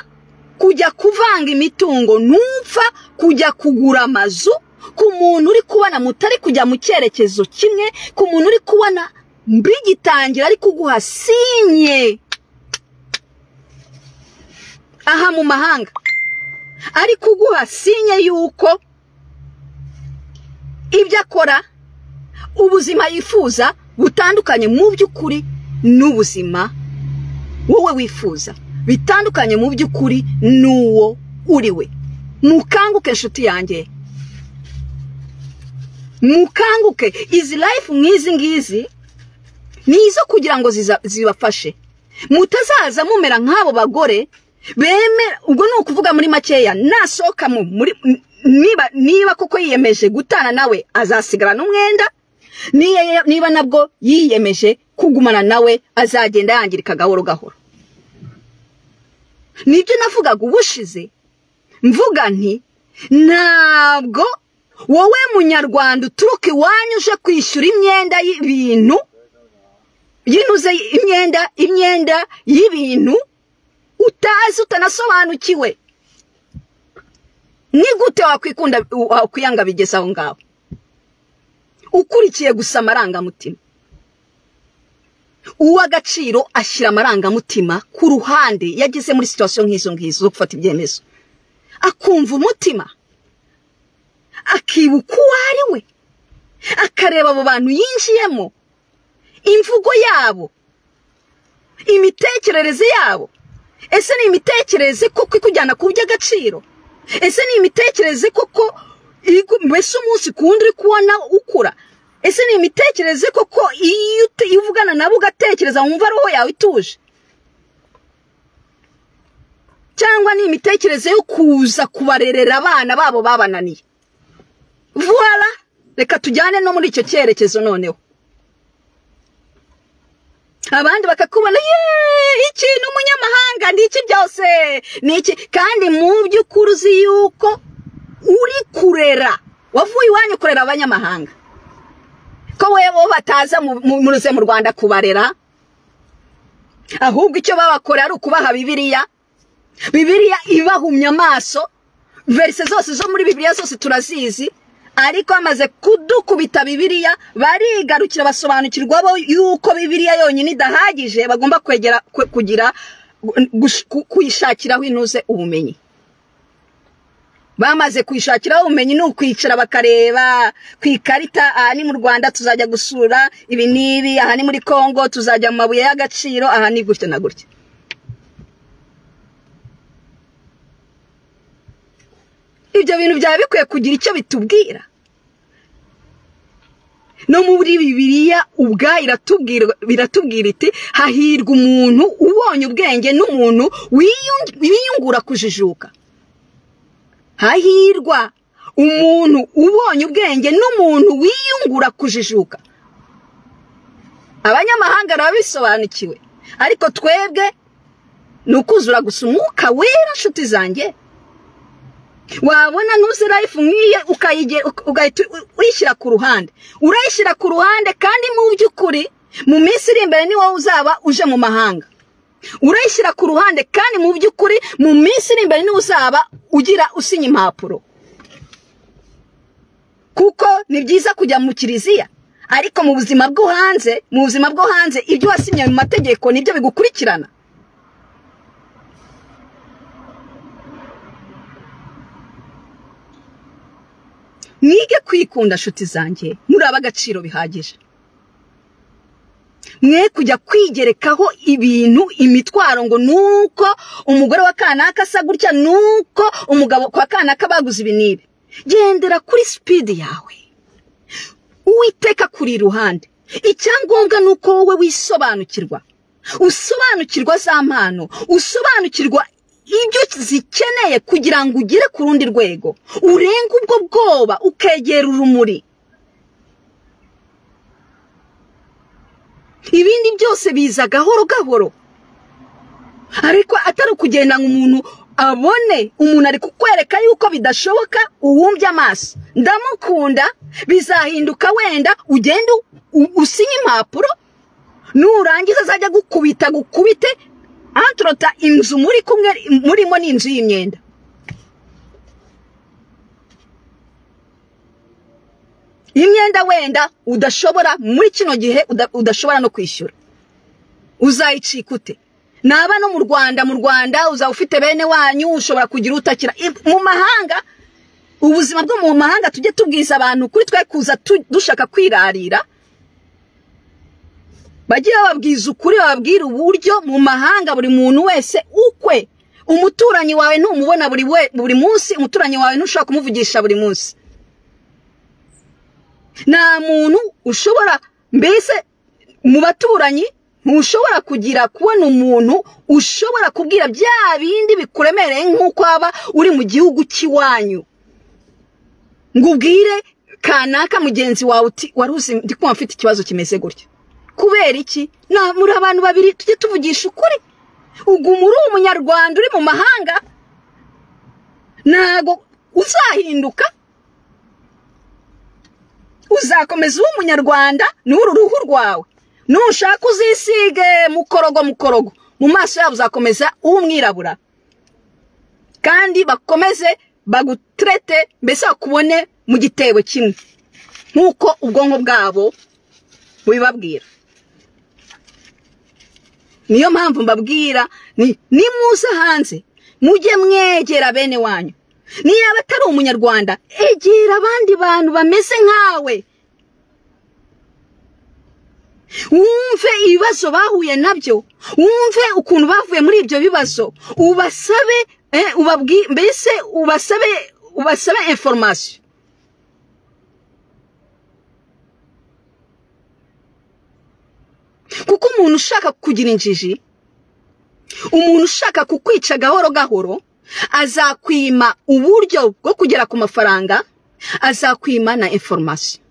kujya kuvanga imitungo, nupfa kujya kugura amazu ku muntu uri kubona mutari kujya mu cyerekezo kimwe, ku muntu uri kubona mbigitangira ari kuguha sinye aha mu mahanga, ari kuguha sinye yuko ibyo akora, ubuzima yifuza butandukanye mu by'ukuri n'ubuzima wowe wifuza, bitandukanye mu by'ukuri n'uwo uri we. Mukanguke nshuti yanjye, mukanguke. Izi life nk'izi ngizi nizo kugira ngo zibafashe, mutazaza mumera nk'abo bagore bemera. Ubwo ni ukuvuga muri makeya, nasohoka muri niba koko yiyemeje gutana nawe azasigara n'umwenda, niba nabwo yiyemeje kugumana nawe azagenda yangirika gahoro gahoro. Nibyo navugaga ubushize, mvuga nti ntabwo wowe munyarwanda uturuka iwanyu uje kwishyura imyenda y'ibintu, yinuze imyenda y'ibintu utazi, utanasobanukiwe. Ni gute wakwiyanga bigeze aho ngaho ukurikiye gusa amarangamutima? Uw'agaciro ashyira amarangamutima ku ruhande, yageze muri situation nk'izo zo gufata ibyemezo, akumva umutima, akibuka uwo ari we, akareba abo bantu yinjiyemo, imvugo yabo, imitekerereze yabo. Ese ni imitekerereze koko ikujyana ku by'agaciro? Ese ni imitekerereze koko mbese umunsi kundi uri kubona ukura? Ese ni imitekerereze koko iyo uvugana nabo ugatekereza wumva roho yawe ituje? Cyangwa ni imitekerereze yo kuza kubarerera abana babo babananiye? Voilà, reka tujyane no muri icyo cyerekezo noneho. Abandi bakakubona ikintu umunyamahanga n'iki byose n'iki, kandi mu by'ukuri uzi yuko uri kurera, wavuye iwanyu kurera abanyamahanga, ko wewe bataza muruze mu Rwanda kubarera, ahubwo icyo babakora ari ukubaha Bibiliya ibahumya amaso. Verse zose zo muri Bibiliya zose turazizi, ariko amaze kudukubita Bibiliya barigarukira basobanukirwa bo yuko Bibiliya yonyine idahagije, bagomba kugira kuyishakiraho inuze ubumenyi. Bamaze kuyishakiraho ubumenyi ni ukwicara bakareba ku ikarita, aha ni mu Rwanda tuzajya gusura ibi n'ibi, aha ni muri Kongo tuzajya mu mabuye y'agaciro, aha ni gutya na gutya. Ibyo bintu byaba bikwiye kugira icyo bitubwira. No muri Bibiliya ubwayo biratubwira iti hahirwa umuntu ubonye ubwenge n'umuntu wiyungura kujijuka. Hahirwa umuntu ubonye ubwenge n'umuntu wiyungura kujijuka. Abanyamahanga babisobanukiwe, ariko twebwe ni ukuzura gusa umwuka wera nshuti zanjye. wabona nuzi life nk'iye ugahita uyishyira ku ruhande, urayishyira ku ruhande, kandi mu by'ukuri mu minsi iri imbere ni wowe uzaba uje mu mahanga. urayishyira ku ruhande, kandi mu by'ukuri mu minsi iri imbere ni uzaba ugira usinya impapuro, kuko ni byiza kujya mu kiliziya, ariko mu buzima bwo hanze ibyo wasinye mu mategeko nibyo bigukurikirana. mwige kwikunda nshuti zanjye, muri ab'agaciro bihagije. mwe kujya kwigerekaho ibintu, imitwaro, ngo nuko umugore wa kanaka asa gutya, nuko umugabo kwa kanaka baguze ibi n'ibi. gendera kuri speed yawe, Uwiteka kuri iruhande. icyangombwa nuko wowe wisobanukirwa, usobanukirwa za mpano, usobanukirwa ibyo zikeneye kugira ngo ugere ku rundi rwego, urenga ubwo bwoba, ukegera urumuri. ibindi byose biza gahoro gahoro, ariko atari ukugenda ngo umuntu abone umuntu ari kukwereka yuko bidashoboka, uwumbye amaso, ndamukunda, bizahinduka, wenda ugende usinye impapuro, nurangiza azajya gukubite antrota inzu muri kumwe murimo n'inzu y'imyenda. imyenda wenda udashobora muri kino gihe udashobora no kwishyura, uzayicika ute? naba no mu Rwanda uzaba ufite bene wanyu, ushobora kugira utakira mu mahanga. ubuzima bwo mu mahanga tujye tubwiza abantu kuri twe kuza dushaka kwirarira, bagiye bababwiza ukuri, bababwira uburyo mu mahanga buri muntu wese ukwe. umuturanyi wawe ntumubona buri munsi, umuturanyi wawe ntushobora kumuvugisha buri munsi. nta muntu ushobora, mbese mu baturanyi ntushobora kubona umuntu ushobora kubwira bya bindi bikuremereye nk'uko waba uri mu gihugu cy'iwanyu, ngo ubwire kanaka mugenzi wawe uti wari uzi ndi kumva mfite ikibazo kimeze gutya. kubera iki? muri abantu babiri tujye tuvugisha ukuri. ubwo muri umunyarwanda uri mu mahanga ntago uzahinduka, uzakomeza uba umunyarwanda n'uru ruhu rwawe. nushaka uzisige mukorogo mu maso yabo, uzakomeza uba umwirabura, kandi bakomeze bagutrete, mbese bakubone mu gitebo kimwe nk'uko ubwonko bwabo bubibabwira. niyo mpamvu mbabwira nimuze hanze mujye mwegera bene wanyu. niba atari umunyarwanda, egera abandi bantu bameze nkawe, wumve ibibazo bahuye nabyo, wumve ukuntu bavuye muri ibyo bibazo, ubasabe mbese ubasabe information. kuko umuntu ushaka kugira injiji, umuntu ushaka kukwica gahoro gahoro, azakwima uburyo bwo kugera ku mafaranga, azakwima na information.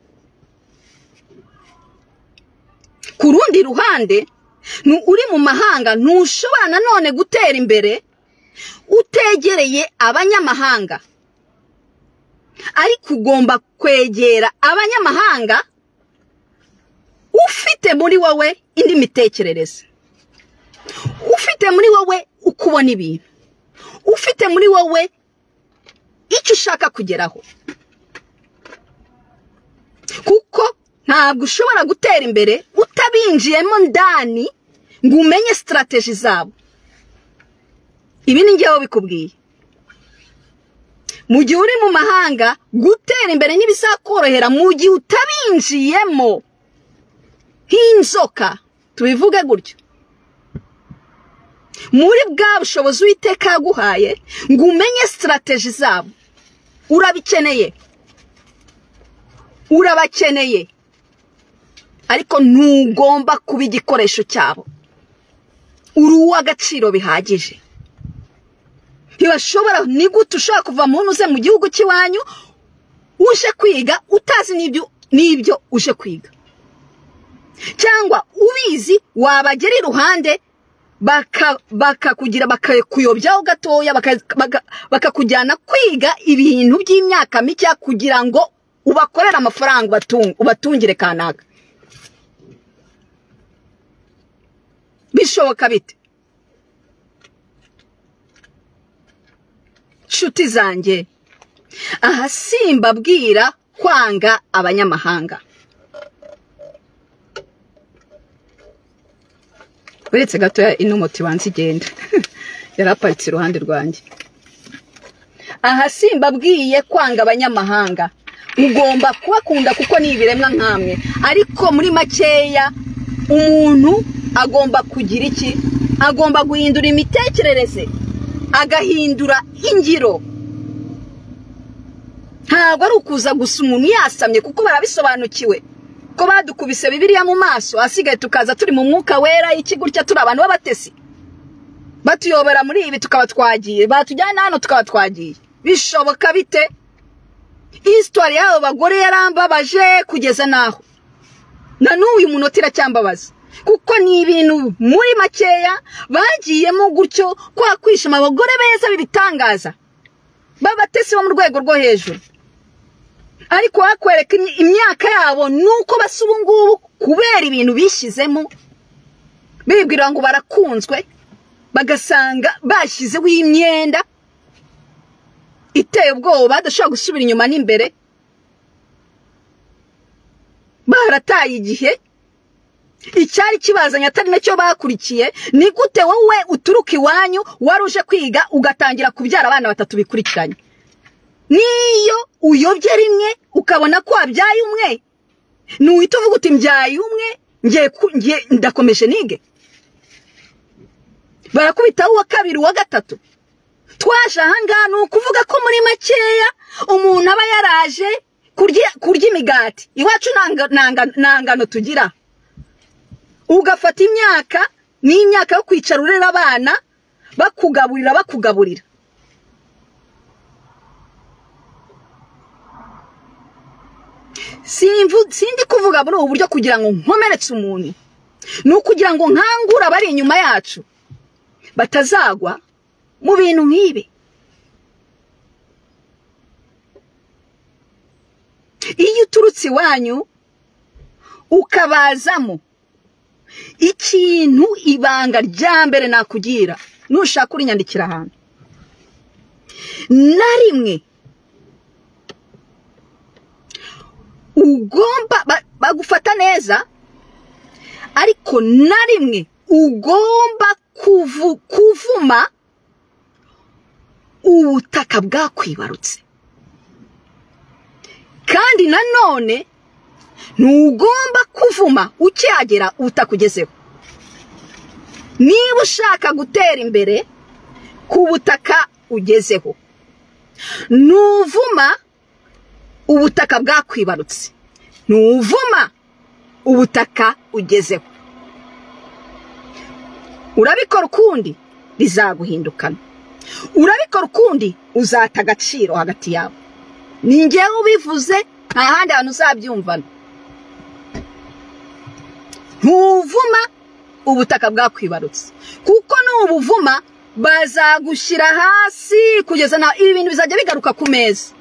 ku rundi ruhande, uri mu mahanga ntushobora nanone gutera imbere utegereye abanyamahanga, ariko ugomba kwegera abanyamahanga ufite muri wowe indi mitekerereze, ufite muri wowe ukubona ibintu, ufite muri wowe icyo ushaka kugeraho. kuko ntabwo ushobora gutera imbere utabinjiyemo ndani ngo umenye strategy zabo. ibi ni njyewe bikubwiye. mu gihe uri mu mahanga, gutera imbere ntibizakorohera mu gihe utabinjiyemo nk'inzoka, tubivuge gutyo. muri bwa bushobozi Uwiteka yaguhaye ngo umenye strategy zabo, urabakeneye, ariko ntugomba kuba igikoresho cyabo. uri uw'agaciro bihagije. ntibashobora, ni gute ushobora kuva mu ntuze mu gihugu cy'iwanyu uje kwiga utazi n'ibyo uje kwiga? cyangwa ubizi wabagera iruhande bakakugira bakakuyobyaho gatoya bakakujyana kwiga ibintu by'imyaka mike kugira ngo ubakorera amafaranga ubatungire kanaka. Bishoboka bite? Nshuti zanjye, aha simbabwira kwanga abanyamahanga. Uretse gatoya ino moto ibanza igenda yaraparitse iruhande rwanjye. Aha simbabwiye kwanga abanyamahanga, ugomba kubakunda kuko ni ibiremwa nkamwe, ariko muri makeya umuntu agomba kugira iki? Agomba guhindura imitekerereze, agahindura ingiro. Ntabwo ari ukuza gusa umuntu yasamye kuko barabisobanukiwe ko badukubise Bibiliya mu maso, asigaye tukaza turi mu mwuka wera iki gutya turi abantu b'abatesi, batuyobera muri ibi tukaba twagiye, batujyana hano tukaba twagiye. Bishoboka bite? Histoire yabo bagore yarambabaje kugeza naho na n'uyu munota iracyambabaza, kuko ni ibintu muri makeya bagiyemo gutyo kwa kwishima abagore beza bibitangaza babatesi bo mu rwego rwo hejuru, ariko hakwereka imyaka yabo nuko basa ubu ngubu kubera ibintu bishizemo, bibwira ngo barakunzwe, bagasanga bashyizeho imyenda iteye ubwoba badashobora gusubira inyuma n'imbere, barataye igihe. Icyari kibazanye atari nacyo bakurikiye. Ni gute wowe uturuka iwanyu waruje kwiga ugatangira kubyara abana 3 bikurikiranye? Niyo uyobye rimwe ukabona ko wabyaye umwe, nuhita uvuga uti mbyaye umwe ngiye ndakomeje nige, barakubitaho uwa kabiri uwa gatatu. Twaje ahangaha ni ukuvuga ko muri makeya umuntu aba yaraje kurya imigati. Iwacu nangano tugira, ugafata imyaka n'imyaka yo kwicara urera abana bakugaburira. Sindi kuvuga muri ubu buryo kugira ngo nkomeretse umuntu, ni ukugira ngo nkangura bari inyuma yacu batazagwa mu bintu nk'ibi. Iyo uturutse iwanyu ukabazamo ikintu, ibanga rya mbere nakugira, nushaka urinyandikira ahantu na rimwe, ugomba bagufata neza, ariko na rimwe ugomba kuvuma ubutaka bwakwibarutse, kandi nanone ntugomba kuvuma ukihagera utakugezeho. Niba ushaka gutera imbere ku butaka ugezeho, nuvuma ubutaka bwakwibarutse, nuvuma ubutaka ugezeho. Urabikora ukundi bizaguhindukana, urabikora ukundi uzata agaciro hagati yabo. Ni ngewe ubivuze, nta handi hantu uzabyumvana. Ntuvuma ubutaka bwakwibarutse, kuko n'ubuvuma bazagushyira hasi kugeza na ibi bintu bizajya bigaruka ku meza.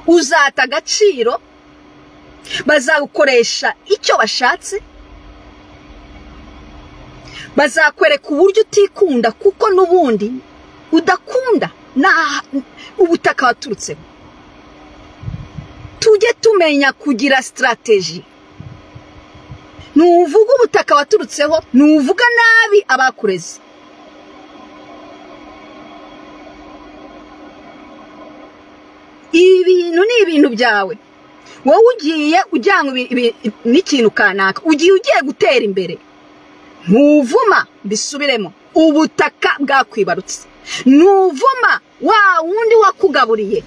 Uzata agaciro, bazagukoresha icyo bashatse, bazakwereka uburyo utikunda kuko n'ubundi udakunda ubutaka waturutseho. Tujye tumenya kugira strategy. Nuvuga ubutaka waturutseho, nuvuga nabi abakureze. Ibintu ni ibintu byawe. Wowe ugiye ujyanga n'ikintu kanaka, ugiye gutera imbere. Ntuvuma, bisubiremo, ubutaka bwakwibarutse. Ntuvuma wa wundi wakugaburiye.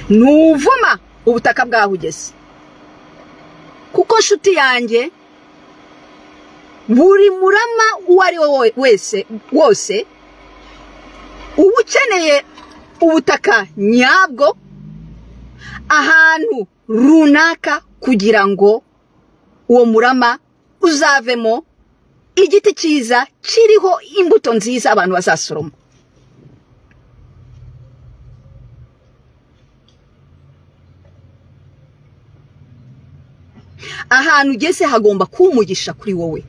Ntuvuma ubutaka bwahugeze. Kuko nshuti yanjye, buri murama uwari wose uba ukeneye ubutaka nyabwo, ahantu runaka kugira ngo uwo murama uzavemo igiti cyiza kiriho imbuto nziza abantu bazasoroma. Ahantu ugeze hagomba kuba umugisha kuri wowe.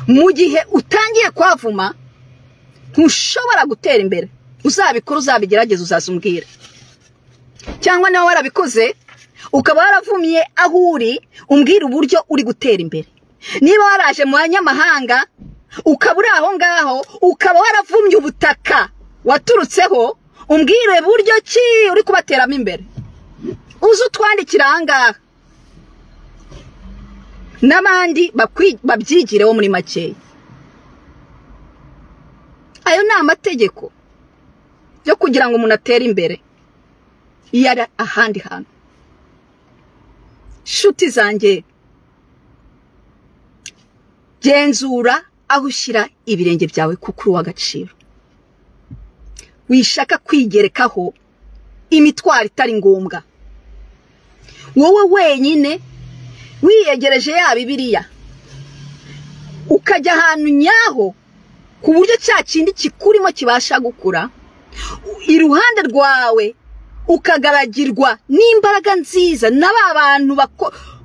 Mu gihe utangiye kwavuma ntushobora gutera imbere. Uzabikora, uzabigerageza, uzazumbwira. Cyangwa nawe warabikoze ukaba waravumye aho uri, umbwira uburyo uri gutera imbere. Niba waraje mu banyamahanga ukaba uri aho ngaho, ukaba waravumye ubutaka waturutseho, umbwire buryo ki uri kubateramo imbere. Uzi utwandikira aha ngaha n'abandi babyigireho muri makeya. Ayo ni amategeko yo kugira ngo umuntu atere imbere iyo ari ahandi hantu. Shuti zanjye, genzura aho ushyira ibirenge byawe kuko uri uw'agaciro. Wishaka kwigerekaho imitwaro itari ngombwa. Wowe wenyine wiyegereje ya Bibiliya ukajya ahantu nyaho ku buryo cya kindi kikurimo kibasha gukura, iruhande rwawe ukagaragirwa n'imbaraga nziza n'aba bantu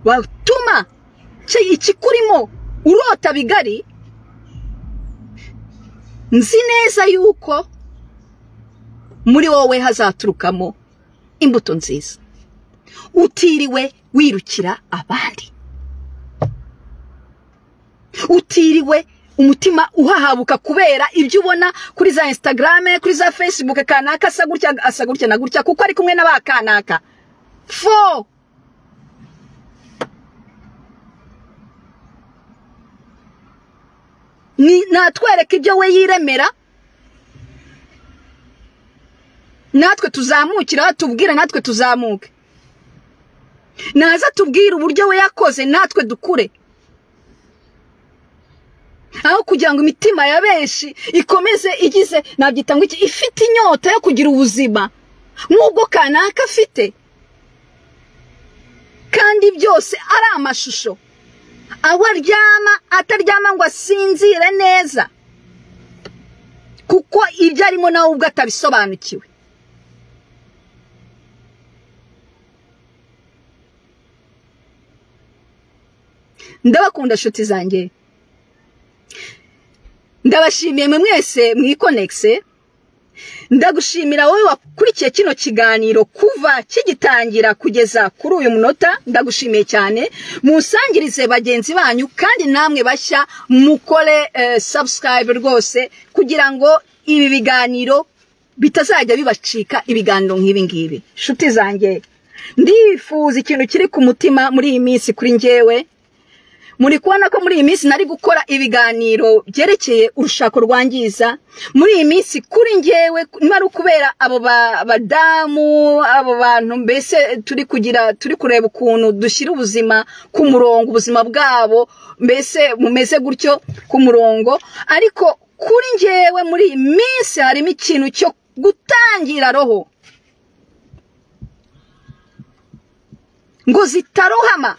batuma ikikurimo urota bigari. Nzi neza yuko muri wowe hazaturukamo imbuto nziza, utiriwe wirukira abandi, utiriwe umutima uhahabuka kubera ibyo ubona kuri za Instagram, kuri za Facebook, kanaka asa gutya na gutya kuko ari kumwe n'abakanaka. Natwereka ibyo we yiremera, natwe tuzamukira, tubwira natwe tuzamuke. Naza tubwira uburyo we yakoze natwe dukure, aho kugira ngo imitima ya benshi ikomeze igize nabyita ngo iki, ifite inyota yo kugira ubuzima nk'ubwo kanaka afite, kandi byose ari amashusho. Aho aryama ataryama ngo asinzire neza kuko ibyo arimo nawe ubwo atabisobanukiwe. Ndabakunda shuti zanjye, ndabashimiye mwese mwikonekse. Ndagushimira wowe wakurikiye kino kiganiro kuva kigitangira kugeza kuri uyu munota. Ndagushimiye cyane. Musangirize bagenzi banyu kandi namwe bashya mukore subscribe rwose kugira ngo ibi biganiro bitazajya bibacika, ibiganiro nk'ibi ngibi. Shuti zanjye, ndifuza ikintu kiri ku mutima muri iyi minsi kuri njyewe. Muri kubona ko muri iyi minsi nari gukora ibiganiro byerekeye urushako rwangiza. Muri iyi minsi kuri njyewe nimara kubera abo badamu, abo bantu mbese turi kureba ukuntu dushyira ubuzima ku murongo, ubuzima bwabo mbese mumeze gutyo ku murongo. Ariko kuri njyewe muri iyi minsi harimo ikintu cyo gutangira roho ngo zitarohama.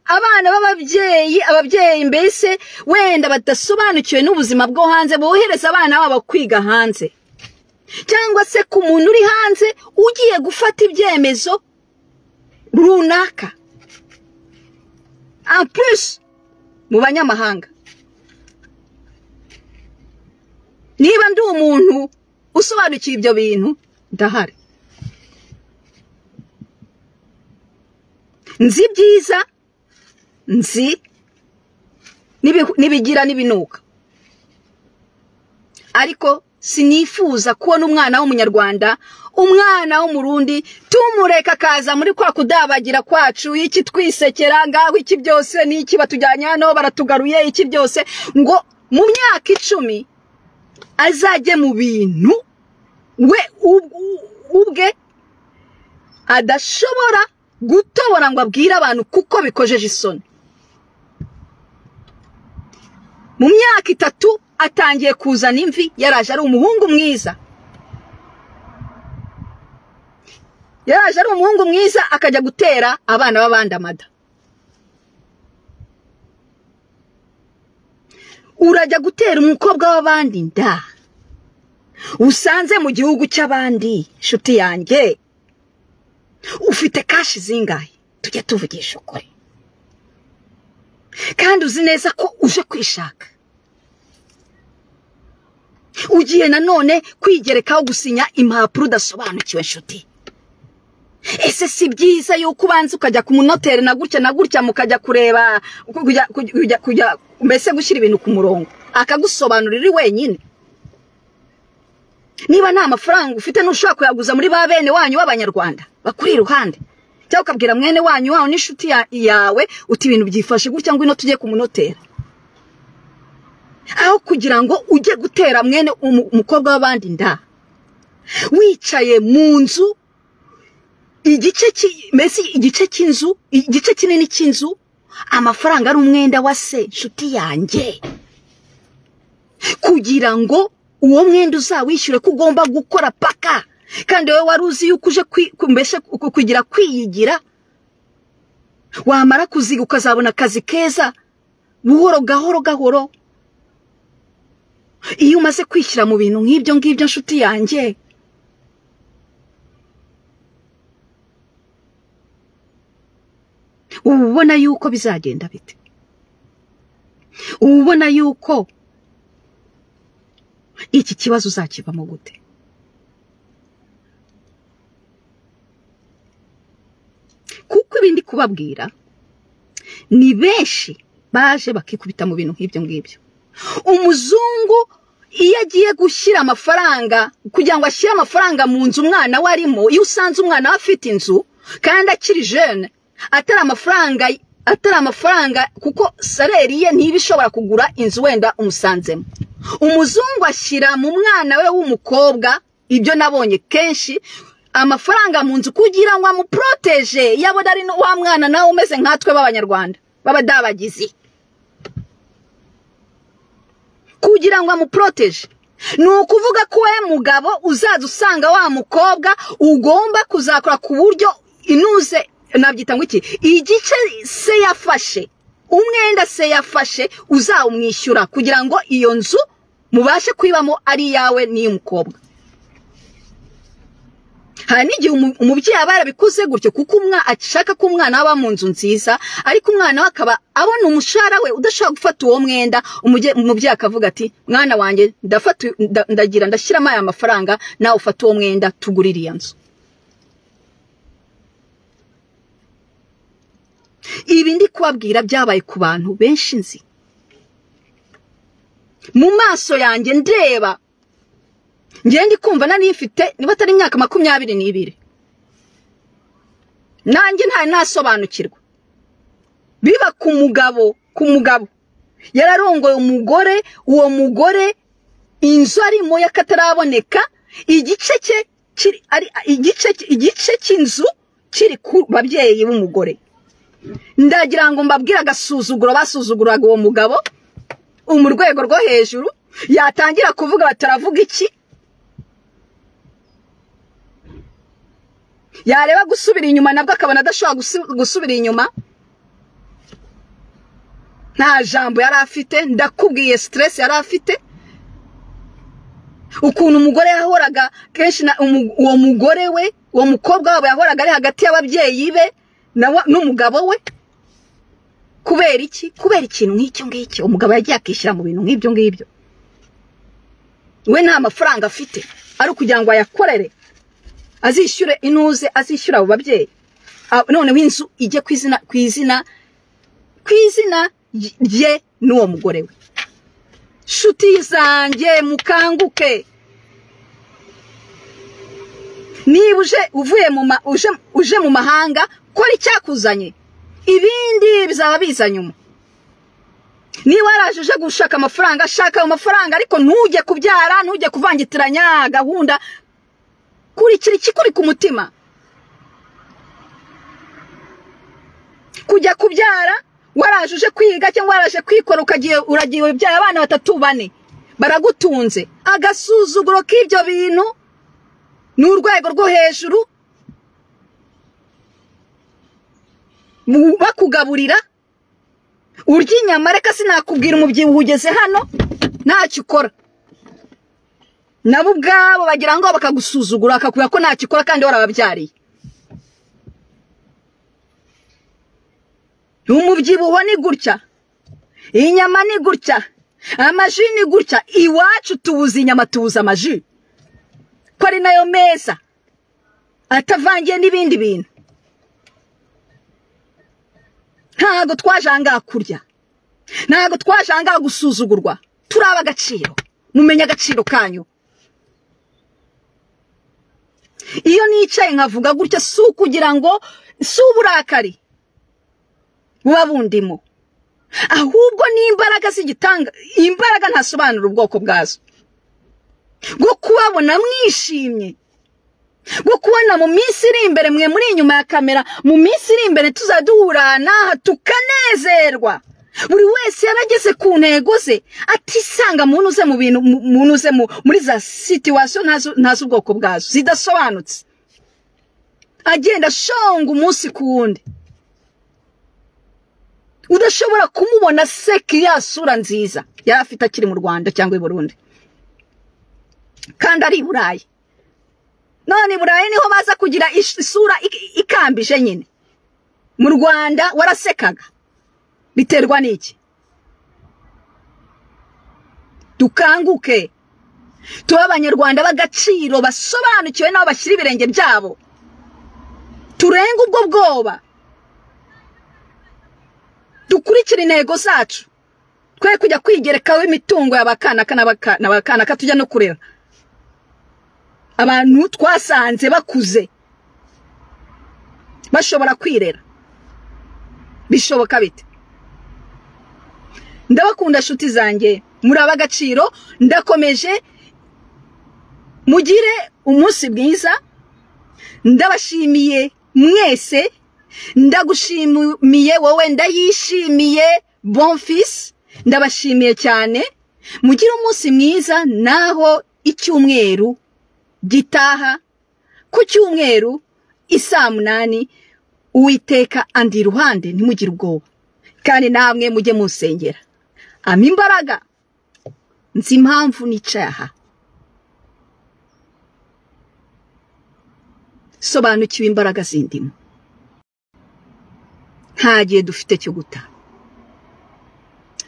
Abana ababyeyi mbese wenda badasobanukiwe n'ubuzima bwo hanze, bohereza abana babo kwiga hanze, cyangwa se ku muntu uri hanze ugiye gufata ibyemezo runaka en plus mu banyamahanga. Niba ndi umuntu usobanukiye ibyo bintu, ndahari. Nzi byiza, nzi nibigira nibinuka, ariko sinifuza kubona umwana w'umunyarwanda, umwana w'umurundi tumureka kaza muri kwa kudabagira kwacu, iki twisekera ngaho, iki byose niki batujyanye hano baratugaruye, iki byose ngo mu myaka 10 azajye mu bintu we ubwe adashobora gutobora ngo abwire abantu kuko bikojeje isoni. Mu myaka 3 atangiye kuzana imvi, yaraje ari umuhungu mwiza. yaraje ari umuhungu mwiza akajya gutera abana b'abandi amada. Urajya gutera umukobwa w'abandi nda usanze mu gihugu cy'abandi. Nshuti yanjye, ufite kashi zingahe? Tujye tuvugisha ukuri. Kandi uzi neza ko uje kwishaka, ugiye nanone kwigerekaho gusinya impapuro udasobanukiwe. Nshuti, ese si byiza yuko ubanza ukajya ku munoteri na gutya mukajya kureba kujya mbese gushyira ibintu ku murongo akagusobanurira uri wenyine? Niba nta mafaranga ufite ntushobora kuyaguza muri ba bene wanyu b'Abanyarwanda bakuri iruhande, cyangwa ukabwira mwene wanyu waho n'inshuti yawe uti ibintu byifashe gutya ngo ino tujye ku munoteri, aho kugira ngo ujye gutera mwene umukobwa w'abandi nda wicaye mu nzu. Igice cy'inzu, igice kinini cy'inzu, amafaranga ari umwenda wa se. Nshuti yanjye, kugira ngo uwo mwenda uzawishyure ko ugomba gukora paka, kandi wowe wari uzi yuko uje kugira kwiyigira, wamara kuziga ukazabona akazi keza buhoro gahoro. Iyo umaze kwishyira mu bintu nk'ibyo ngibyo, nshuti yanjye, ubona yuko bizagenda bite? Ubona yuko iki kibazo uzakivamo gute? Kuko ibindi kubabwira ni benshi baje bakikubita mu bintu nk'ibyo ngibyo. Umuzungu iyo agiye gushyira amafaranga, kugira ngo ashyire amafaranga mu nzu umwana we arimo, iyo usanze umwana we afite inzu kandi akiri jeune, atari amafaranga kuko saleri ye ntibishobora kugura inzu wenda umusanzemo, umuzungu ashyira mu mwana we w'umukobwa, ibyo nabonye kenshi, amafaranga mu nzu kugira ngo amuproteje, yabona ari wa mwana nawe umeze nkatwe b'Abanyarwanda b'abadabagizi, kugira ngo amuproteje. Ni ukuvuga ko we mugabo uzaza usanga wa mukobwa ugomba kuzakora ku buryo inuze, nabyita ngo iki, igice se yafashe, umwenda se yafashe uzawumwishyura kugira ngo iyo nzu mubashe kwibamo ari yawe n'iy'umukobwa. Hari n'igihe umubyeyi aba yarabikoze gutyo kuko ashaka ko umwana aba mu nzu nziza, ariko umwana we akaba abona umushahara we udashobora gufata uwo mwenda. Umubyeyi akavuga ati, mwana wanjye ndashyiramo aya mafaranga, nawe ufata uwo mwenda tugurire iyo nzu. Ibi ndi kubabwira byabaye ku bantu benshi nzi, mu maso yanjye ndeba, njye ndi kumva nanifite niba atari imyaka 22, nanjye ntari nasobanukirwa. Biba ku mugabo yararongoye umugore, uwo mugore inzu arimo yakataraboneka, igice cy'inzu kiri ku babyeyi b'umugore. Ndagira ngo mbabwire agasuzuguro basuzuguraga uwo mugabo mu rwego rwo hejuru, yatangira kuvuga bataravuga iki, yareba gusubira inyuma nabwo akabona adashobora gusubira inyuma. Nta jambo yari afite, ndakubwiye stress yari afite, ukuntu umugore yahoraga kenshi uwo mugore we, uwo mukobwa wabo yahoraga ari hagati y'ababyeyi be n'umugabo we. Kubera iki? Kubera ikintu nk'icyo ngicyo umugabo yagiye akishyira mu bintu nk'ibyo ngibyo. We nta mafaranga afite, ari kugira ngo ayakorere azishyure inuze, azishyura abo babyeyi, none w'inzu ijye ku izina rye n'uwo mugore we. Shuti zanjye mukanguke, niba uje mu mahanga, kora icyakuzanye, ibindi bizaba biza nyuma. Niba waraje uje gushaka amafaranga, shaka ayo mafaranga, ariko ntujye kubyara, ntujye kuvangitiranya gahunda, kurikira ikikuri ku mutima. Kujya kubyara waraje uje kwiga cyangwa waraje kwikora uragiye ubyara abana 3 4 baragutunze, agasuzuguro k'ibyo bintu n'urwego rwo hejuru. bakugaburira urya inyama, reka sinakubwira umubyibuho ugeze hano ntacyo ukora. Nabo ubwabo bagira ngo bakagusuzugura, bakakubwira ko ntacyo ukora kandi warababyariye. Umubyibuho ni gutya, inyama ni gutya, amaji ni gutya. Iwacu tubuze inyama, tubuze amaji, ko ari nayo meza atavangiye n'ibindi bintu. Ntago twajanga kurya, ntago twajanga gusuzugurwa. Turaba agaciro, mumenya agaciro kanyu. Iyo nicaye nkavuga gutya si ukugira ngo si uburakari buba bundimo, ahubwo ni imbaraga z'igitanga. Imbaraga ntasobanura ubwoko bwazo, bwo kubabona mwishimye, bwo kubona mu minsi iri imbere, mwe muri inyuma ya kamera, mu minsi iri imbere tuzaduhurana tukanezerwa. Buri wese yarageze ku ntego ze, atisanga munuze mu bintu, munuze muri za situation ntazo ubwoko bwazo zidasobanutse, agenda shonga umunsi ku wundi. Udashobora kumubona seki ya sura nziza yari afite akiri mu Rwanda cyangwa i Burundi, kandi ari i Burayi. None i Burayi niho baza kugira isura ikambije nyine. Mu Rwanda warasekaga, biterwa n'iki? Dukanguke, tuba abanyarwanda b'agaciro, basobanukiwe nabo bashyira ibirenge byabo, turenga ubwo bwoba, dukurikira intego zacu, twe kujya kwigerekaho imitungo y'abakanaka n'abakanaka tujya no kurera abantu twasanze bakuze bashobora kwirera. Bishoboka bite? Ndabakunda shuti zanjye, muri abagaciro, ndakomeje. Mugire umunsi bwiza, ndabashimiye mwese, ndagushimiye wowe, ndayishimiye Bonfils, ndabashimiye cyane. Mugire umunsi mwiza, naho icyumweru gitaha ku cyumweru isaa 8 Uwiteka andi ruhande, ntimugire ubwoba, kandi namwe mujye musengera. Ama imbaraga, nzi impamvu nicaye aha, sobanukiwe imbaraga zindimo. Nta gihe dufite cyo guta.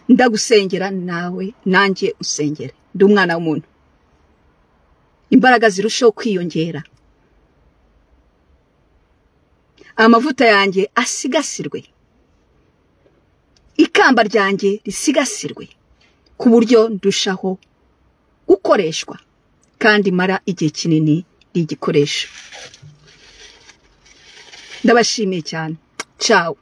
Ndagusengera nawe nanjye usengere. Ndi umwana w'umuntu, imbaraga zirushaho kwiyongera, amavuta yanjye asigasirwe, ikamba ryanjye risigasirwe, ku buryo ndushaho gukoreshwa kandi mara igihe kinini rigikoresha. Ndabashimiye cyane. Ciao.